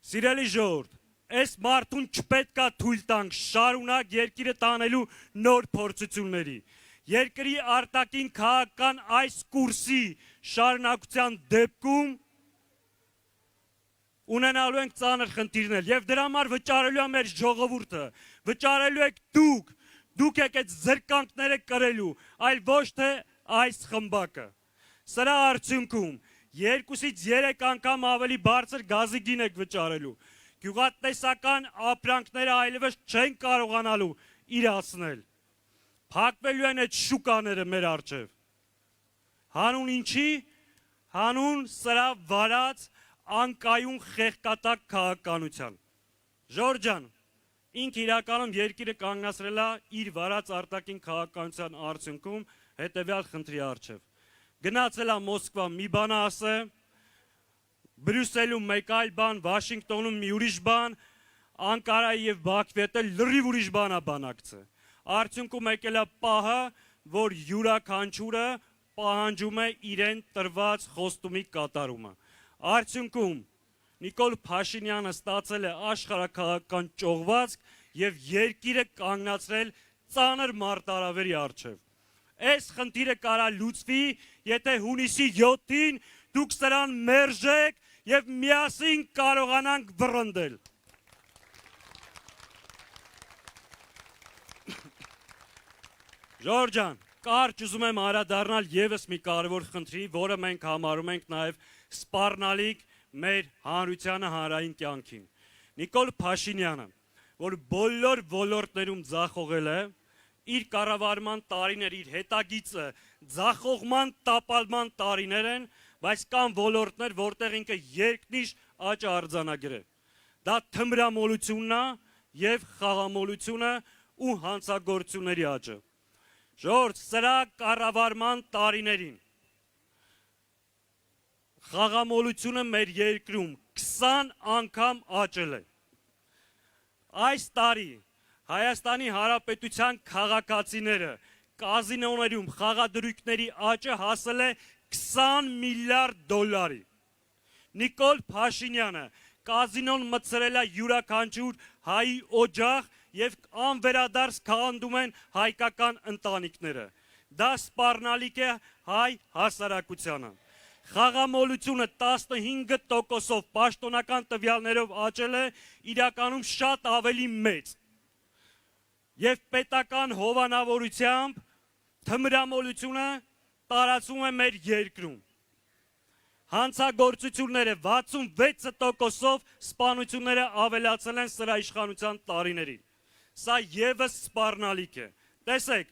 սիրելի ժողովուրդ, այս մարդուն չպետք է թույլ տանք շարունակ երկիրը տանելու նոր փորձությունների։ Երկրի արտաքին քաղաքական այս կուրսի շարունակության դեպքում ունենալու ենք ծանր խնդիրներ եւ դրա համար վճարելու է մեր ժողովուրդը, վճարելու եք դուք եք այդ զրկանքները կրելու, այլ ոչ թե այս խմբակը։ Սրա արդյունքում 2-ից 3 անգամ ավելի բարձր գազի գին եք վճարելու։ Գյուղատնտեսական ապրանքները այլևս չեն կարողանալու իրացնել։ Փակվելու են այդ շուկաները մեր առջև։ Հանուն ինչի? Հանուն սրա վարած անկայուն խեղկատակ քաղաքականության։ Ժորժ ջան, ինք իրականում երկիրը կանգնացրել է իր վարած արտաքին քաղաքականության արդյունքում հետևյալ խնդրի առջև։ Գնացել է Մոսկվա մի բան ասե, Բրյուսելում մեկ այլ բան, Վաշինգտոնում մի ուրիշ բան, Անկարայի եւ Բաքվի հետ լրիվ ուրիշ բան է բանակցը։ Արդյունքում եկել է պահը, որ յուրաքանչյուրը պահանջում է իրեն տրված խոստումի կատարումը։ Արդյունքում Նիկոլ Փաշինյանը ստացել է աշխարհաքաղաքական ճողվածք եւ երկիրը կանգնացրել ծանր մարտահրավերի առջև։ Այս խնդիրը կարա լուծվի, եթե հունիսի 7-ին դուք սրան մերժեք եւ միասին կարողանանք վռնդել։ Ժորժ ջան, կարճ ուզում եմ անդրադառնալ եւս մի կարևոր խնդրի, որը մենք համարում ենք նաեւ սպառնալիք մեր հանրությանը, հանրային կյանքին։ Նիկոլ Փաշինյանը, որ բոլոր ոլորտներում ձախողել է, իր կառավարման տարիներ, իր հետագիծը ձախողման, տապալման տարիներ են, բայց կան ոլորտներ, որտեղ ինքը երկնիշ աճ արձանագրել։ Դա թմրամոլությունն է եւ խաղամոլությունը ու հանցագործությունների աճը։ Ժորժ, սրա կառավարման տարիներին խաղամոլությունը մեր երկրում 20 անգամ աճել է։ Այս տարի Հայաստանի Հանրապետության քաղաքացիները կազինոներում խաղադրույքների աճը հասել է 20 միլիարդ դոլարի։ Նիկոլ Փաշինյանը կազինոն մտցրել է յուրաքանչյուր հայի օջախ եւ անվերադարձ քանդում են հայկական ընտանիքները։ Դա սպառնալիք է հայ հասարակությանը։ Խաղամոլությունը 15%-ով պաշտոնական տվյալներով աճել է իրականում շատ ավելի մեծ։ Եվ պետական հովանավորությամբ թմրամոլությունը տարածվում է մեր երկրում։ Հանցագործությունները 66%-ով սպանությունները ավելացել են սրա իշխանության տարիներին։ Սա եւս սպառնալիք է։ Տեսեք,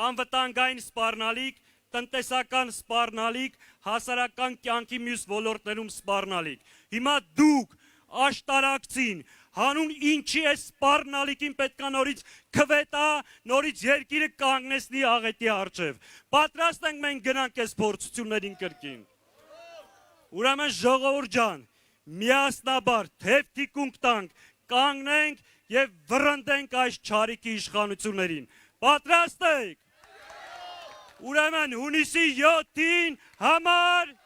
անվտանգային սպառնալիք, տնտեսական սպառնալիք, հասարակական կյանքի մյուս ոլորտներում սպառնալիք։ Հիմա դուք աշտարակցին հանուն ինչի է սպառնալիքին պետքա նորից քվետա, նորից երկիրը կանգնեցնի աղետի առջև։ Պատրաստ ենք մենք գնանք այս փորձություններին կրկին։ Ուրեմն ժողովուրդ ջան, միասնաբար թեփթիկունք տանք, կանգնենք եւ վռնդենք այս չարիքի իշխանություններին։ Պատրաստ եք։ Ուրեմն հունիսի 7-ին համար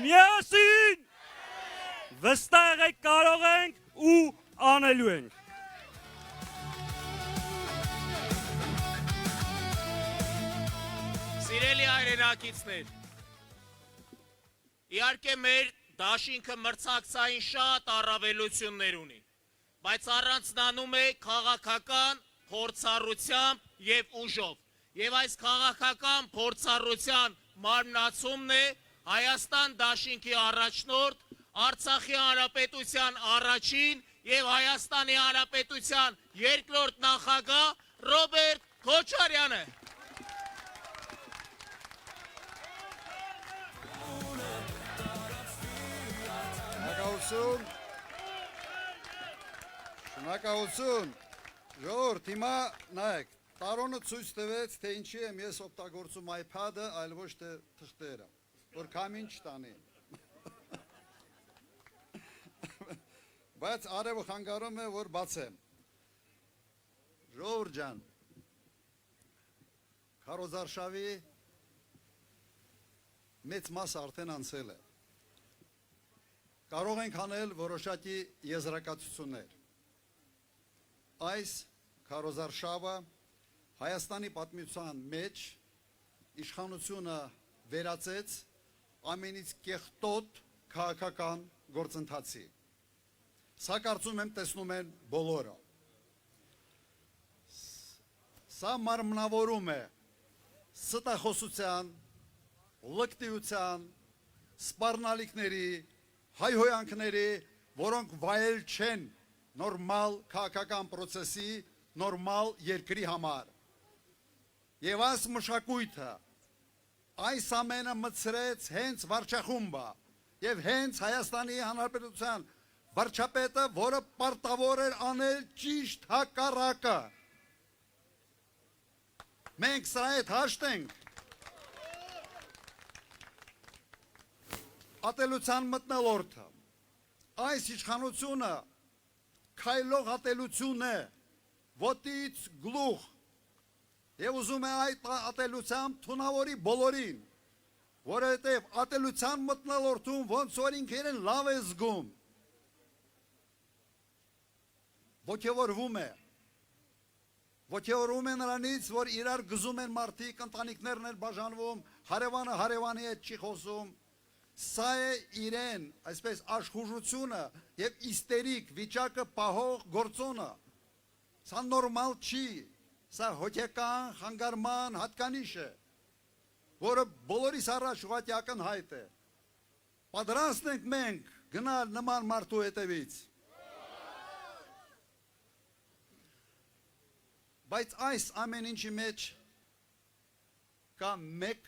միասին վստահ եք կարող ենք ու անելու ենք։ Սիրելի հայրենակիցներ, իհարկե մեր դաշինքը մրցակցային շատ առավելություններ ունի, բայց առանձնանում է քաղաքական փորձառությամբ եւ ուժով։ Եվ այս քաղաքական փորձառության մարմնացումն է Հայաստան դաշինքի առաջնորդ, Արցախի Հանրապետության առաջին եւ Հայաստանի Հանրապետության երկրորդ նախագահ Ռոբերտ Քոչարյանը։ Շնորհակալություն։ Ժողովուրդ, հիմա նայեք, տարոնը ցույց տվեց, թե ինչի եմ ես օգտագործում iPad-ը, այլ ոչ թե թղթերը, որ կամին չտանի։ Բայց արևը խանգարում է, որ բացեմ։ Ժողովուրդ ջան, քարոզարշավի մեծ մասը արդեն անցել է։ Կարող ենք անել որոշակի եզրակացություններ։ Այս քարոզարշավը Հայաստանի պատմության մեջ իշխանությունը վերածեց ամենից կեղտոտ քաղաքական գործընթացի։ Սա կարծում եմ տեսնում են բոլորը։ Սա մարմնավորում է ստախոսության, լկտիության, սպառնալիքների, հայհոյանքների, որոնք վայել չեն նորմալ քաղաքական պրոցեսի, նորմալ երկրի համար։ Եվ այս մշակույթը, այս ամենը մտցրեց հենց վարչախումբը եւ հենց Հայաստանի Հանրապետության վարչապետը, որը պարտավոր էր անել ճիշտ հակառակը։ Մենք սրա հետ հաշտենք։ Ատելության մտնելորդը, այս իշխանությունը քայլող ատելություն է, ոտից գլուխ, եւ ուզում է այդ ատելությամբ թունավորի բոլորին, որովհետեւ ատելության մտնելորդում ոնց որ ինքերեն լավ է զգում, ոգևորվում է նրանից, որ իրար գզում են մարդիկ, ընտանիքներն են բաժանվում, հարևանը հարևանի հետ չի խոսում։ Սա է իրեն, այսպես աշխուժությունը եւ իստերիկ վիճակը պահող գործոնը։ Սա նորմալ չի, սա հոգեկան խանգարման հատկանիշ է, որը բոլորիս առաջ ուղղակի հայտ է։ Պատրաստ ենք մենք գնալ նման մարդու հետևից։ Բայց այս ամեն ինչի մեջ կա մեկ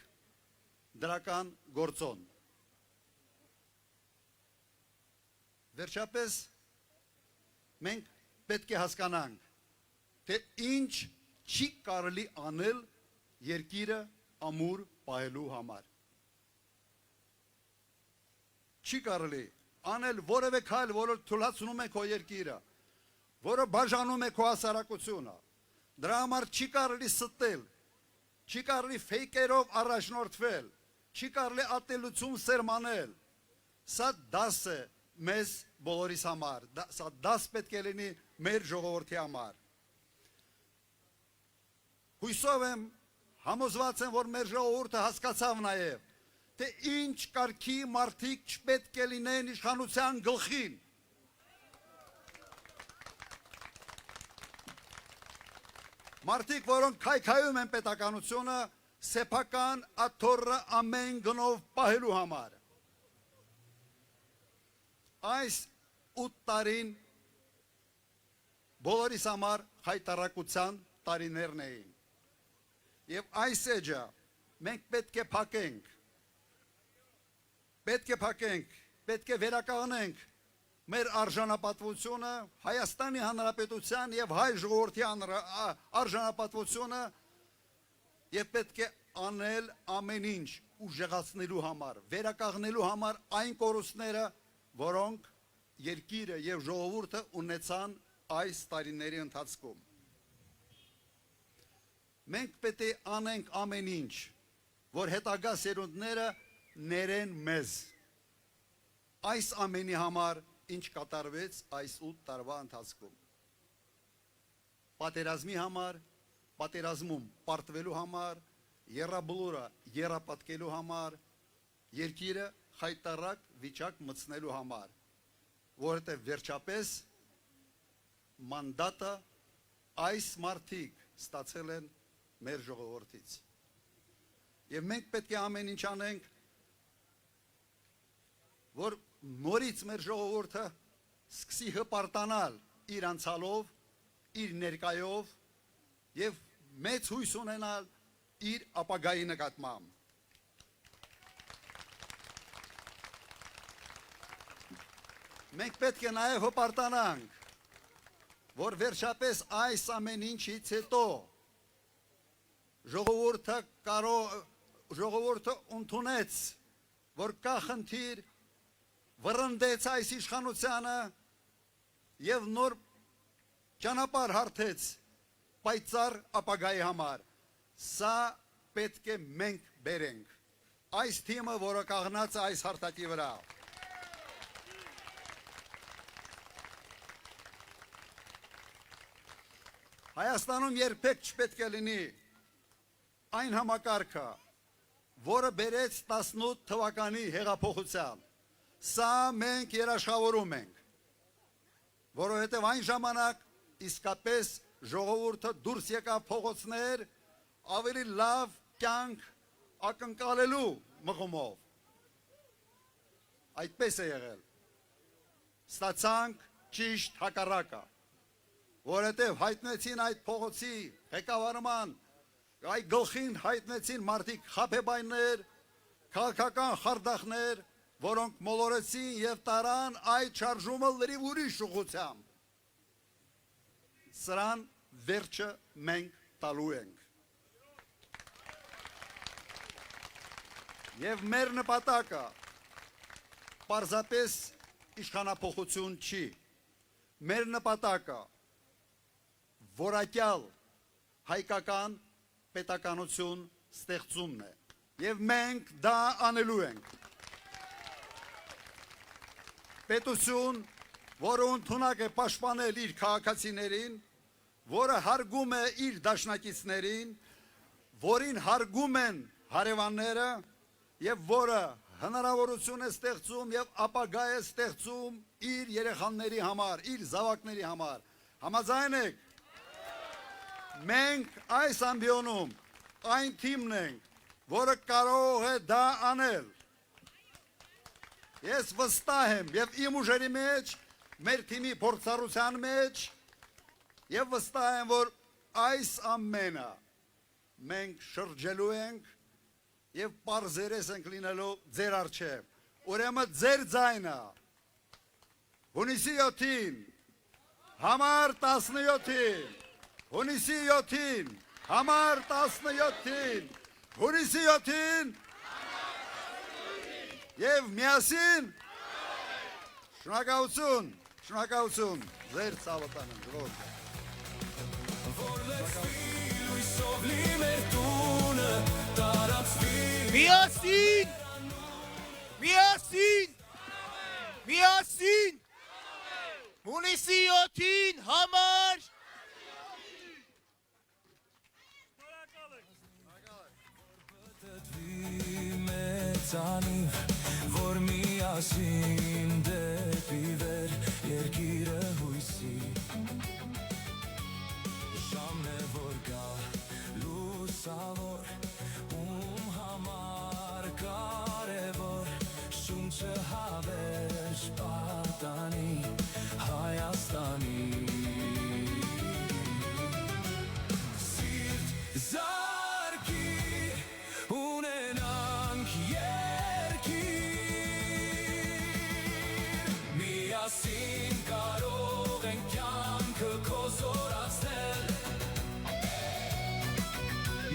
դրական գործոն։ Վերջապես մենք պետք է հասկանանք, թե ինչ չի կարելի անել երկիրը ամուր պահելու համար։ չի կարելի անել որևէ քայլ, որը թույլատնում է քո երկիրը, որը բաժանում է քո հասարակությունը։ Դրա համար չի կարելի ստել, չի կարելի ֆեյքերով առաջնորդվել, չի կարելի ատելություն սերմանել։ Սա դաս է մեզ բոլորիս համար, սա դաս պետք է լինի մեր ժողովրդի համար։ Հույսով եմ, համոզված եմ, որ մեր ժողովուրդը հասկացավ նաև, թե ինչ կարգի մարդիկ չպետք է լինեն իշխանության գլխին։ Մարդիկ, որոնք քայքայում են պետականությունը, սեփական աթոռը ամեն գնով պահելու համար։ Այս 8 տարին բոլորիս համար հայտարարության տարիներն էին։ Եվ այս էջը մենք պետք է փակենք, պետք է վերականգնենք մեր արժանապատվությունը, Հայաստանի Հանրապետության եւ հայ ժողովրդի արժանապատվությունը եւ պետք է անել ամեն ինչ ուժեղացնելու համար, վերականգնելու համար այն կորուստները, որոնք երկիրը եւ ժողովուրդը ունեցան այս տարիների ընթացքում։ Մենք պետք է անենք ամեն ինչ, որ հետագա սերունդները ներեն մեզ։ Այս ամենի համար ինչ կատարվեց այս 8 տարվա ընթացքում։ Պատերազմի համար, պատերազմում պարտվելու համար, եռաբլուրը եռապատկելու համար, երկիրը խայտարակ վիճակ մտցնելու համար, որովհետև վերջապես մանդատը այս մարդիկ ստացել են մեր ժողովրդից։ Եվ մենք պետք է ամեն ինչ անենք, որ նորից մեր ժողովուրդը սկսի հպարտանալ իր անցյալով, իր ներկայով եւ մեծ հույս ունենալ իր ապագայի նկատմամբ։ Մենք պետք է նաև հպարտանանք, որ վերջապես այս ամեն ինչից հետո ժողովուրդը ընդունեց, որ կա խնդիր, վռնդեց այս իշխանությանը եւ նոր ճանապարհ հարթեց պայծառ ապագայի համար։ Սա պետք է մենք բերենք, այս թիմը, որը կանգնած է այս հարթակի վրա։ Հայաստանում երբեք չպետք է լինի այն համակարգը, որը բերեց 18 թվականի հեղափոխության։ Սա մենք երաշխավորում ենք, որովհետև այն ժամանակ իսկապես ժողովուրդը դուրս եկավ փողոցներ ավելի լավ կյանք ակնկալելու մղումով։ Այդպես է եղել։ Ստացանք ճիշտ հակառակը, որովհետև հայտնեցին այդ փողոցի ղեկավարման, այդ գլխին հայտնեցին մարդիկ խաբեբայներ, քաղաքական խարդախներ, որոնք մոլորեցին եւ տարան այդ շարժումը լրիվ ուրիշ ուղղությամբ։ Սրան վերջը մենք տալու ենք։ Եվ մեր նպատակը պարզապես իշխանափոխություն չի։ Մեր նպատակը որակյալ հայկական պետականություն ստեղծումն է։ Եվ մենք դա անելու ենք։ Պետություն, որը ընդունակ է պաշտպանել իր քաղաքացիներին, որը հարգում է իր դաշնակիցներին, որին հարգում են հարևանները եւ որը հնարավորություն է ստեղծում եւ ապագա է ստեղծում իր երեխաների համար, իր զավակների համար։ Համաձայն եք։ Մենք այս ամբիոնում այն թիմն ենք, որը կարող է դա անել։ Ես վստահ եմ եւ իմ ուժերի մեջ, մեր թիմի փորձառության մեջ եւ վստահ եմ, որ այս ամենը մենք շրջելու ենք եւ պարզերես ենք լինելու ձեր առջև։ Ուրեմն ձեր ձայնը հունիսի 7-ին, համար 17-ին, հունիսի 7-ին, համար 17-ին, հունիսի 7-ին, եւ միասին Շնորհակալություն, ձեր ցավոտանը, ժողովուրդ։ Միասին, մունիսի 7-ին համար, որ միասին դեպի վեր երկիրը հույսի ժամն է որ գա լուսավոր ում համար կարևոր շունչը հավերժ պատանի Հայաստանի սիրտ զարկի ունենանք Միասին կարող ենք կյանքը քո զորացնել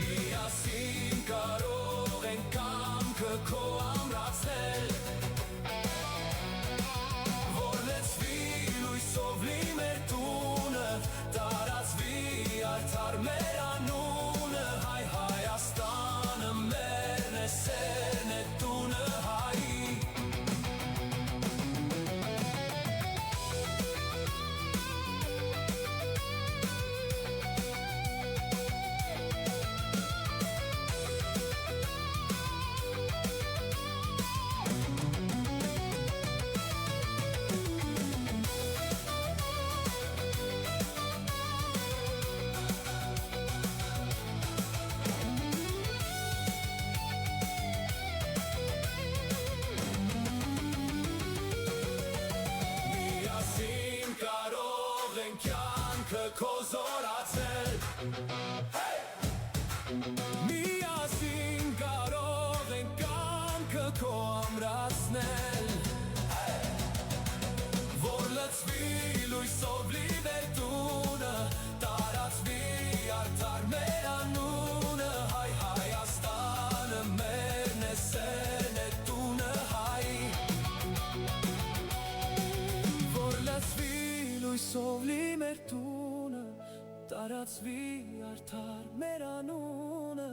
Միասին կարող ենք կամքը քո ամրացնել Որ լեցվի լույսով լի մեր տունը տարածվի արդար մեր անունը Հայ Հայաստանը մերն է սերն է տունը հայի Քո զորացել Միասին կարող ենք կամքը քո ամրացնել Որ լցվի լույսով լի մեր տունը տարածվի արդար մեր անունը Հայ Հայաստանը մերն է սերն է տունը հայի Որ լցվի լույսով լի մեր տունը տարածվի արդար մեր անունը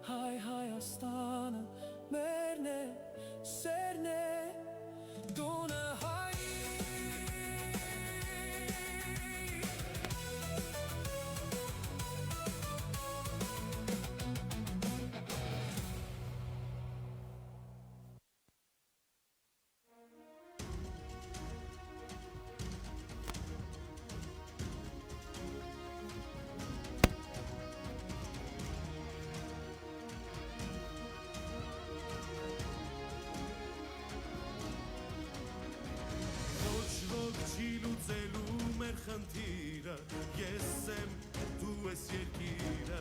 Հայ Հայաստանը մերն է սերն է տունը հայի խնդիրը ես եմ դու ես երկիրը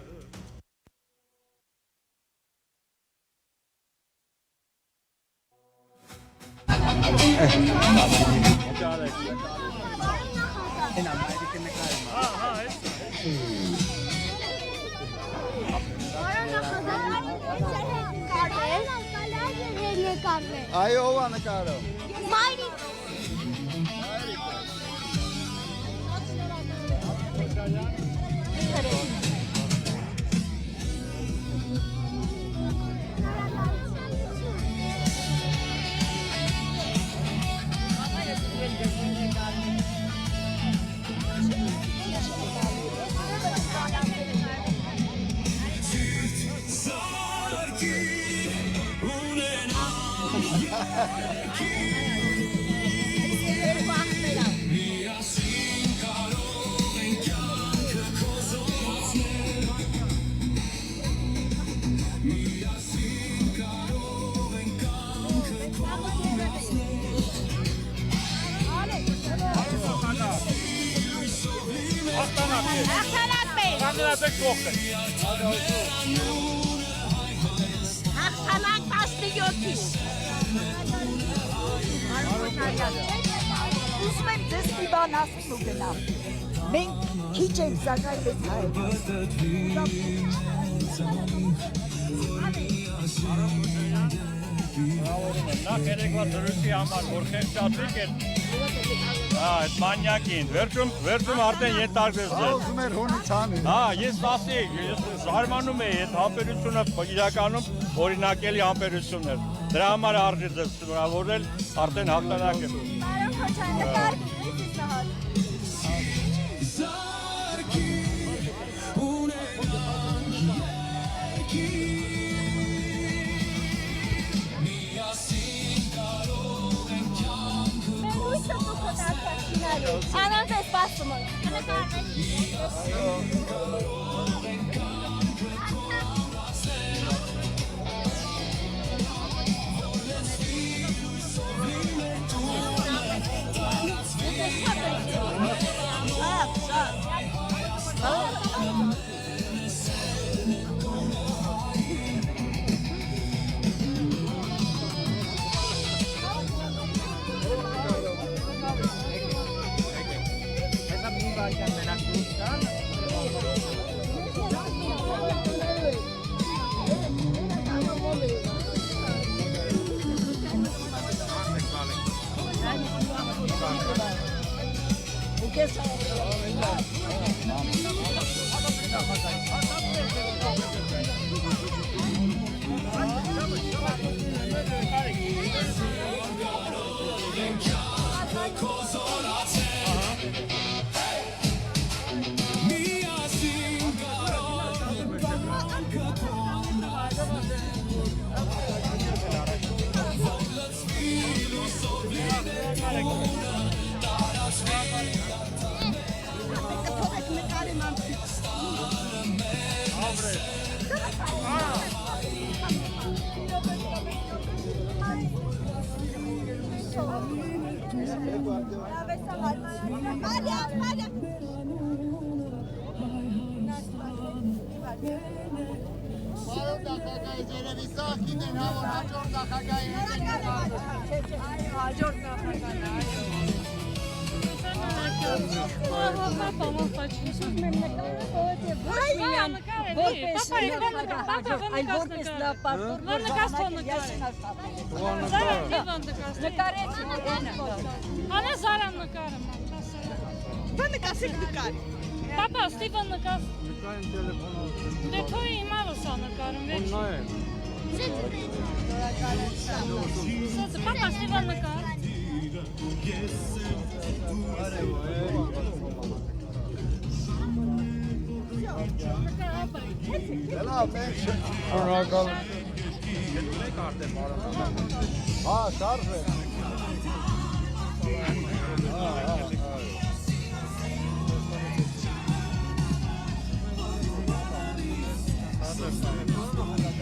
Այո, ով է նկարում։ Մայրիկ Հաղթանակ 17-ին Ուզում եմ ձեզ մի բան ասեմ ու գնամ Մենք քիչ ենք սակայն մեզ հայ Նախ երեկվա դրույթի համար, որ խեղճացիք էր, այդ մանյակին, վերջում արդեն ետարգես ձեզ։ Ուզում էր հունի ցանի։ Ես ասի, ես զարմանում էի այդ համբերությունը իրականում օրինակելի համբերություն էր։ Դրա համար արժի ձեզ շնորհավորել, արդեն հաղթանակ է։ Anam da spasmı. Papa, Stefan նկար։ Դե թողի հիմա լսա նկարում վեճ։ Papa, Stefan նկար։ Շնորհակալ։ Շարժ է։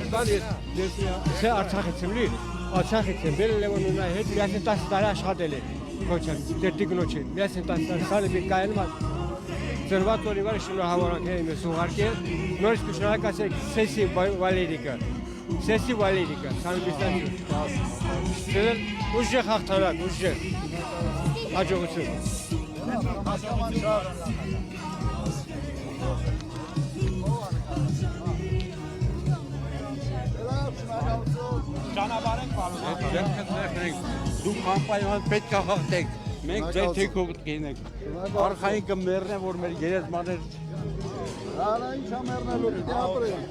Սա Արցախից եմ լի, Արցախից եմ, բերել եմ ունայի հետ, միասին 10 տարի աշխատել է, կոչան, դերտի գնոչին, միասին 10 տարի սարը բի կայելում ատ, ծրված օրի վարի շնորհավորանք է իմ ես ուղարկել, նորից կշնորհակացեք Սեսի Վալերիկը, Սանուբիստանյուն, դրել ուժեղ հաղթանակ, ուժեղ, հաջողություն։ Ճանապարհենք պարոն։ Դուք համապայման պետք է հաղթեք։ Մենք ձեր թիկով կգինենք։ Արխային կմեռնեն, որ մեր երեզմաներ Արա ինչա մեռնելու, պիտի ապրեն։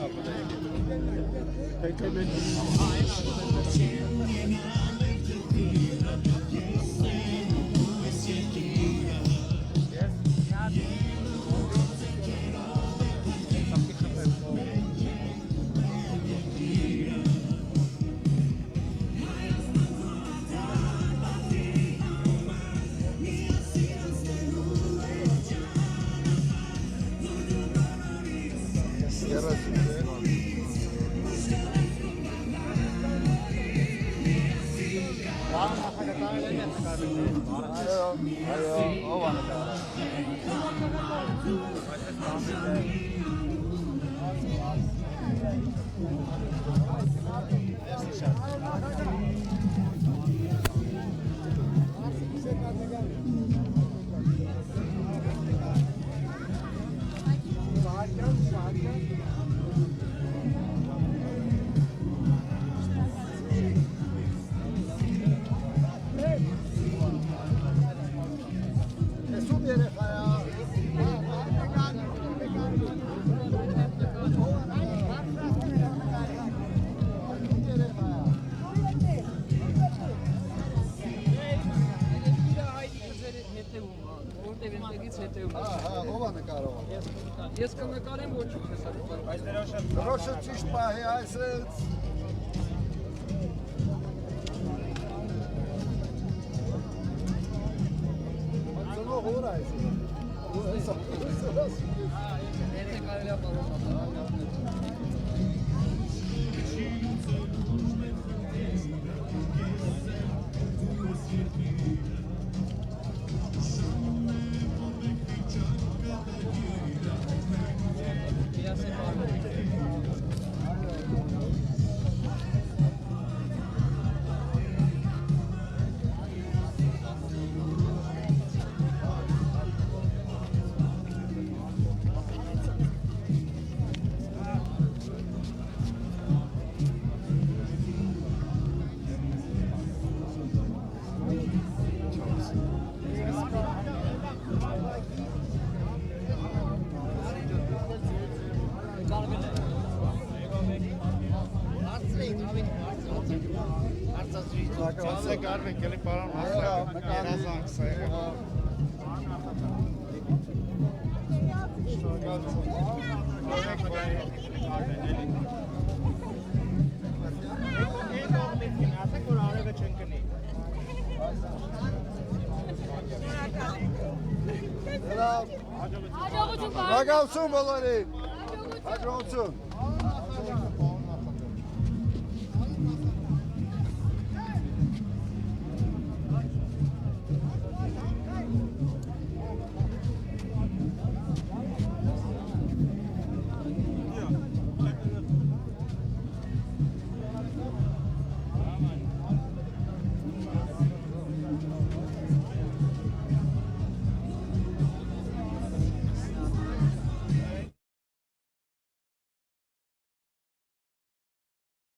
Ես կնկարեմ ոչ ուղղեսա։ Դրոշը ճիշտ պահի այսպես։ Ծնող ուր այս։ Եթե կարելի է պարոն։ Հաջողություն բոլորին։ Հաջողություն։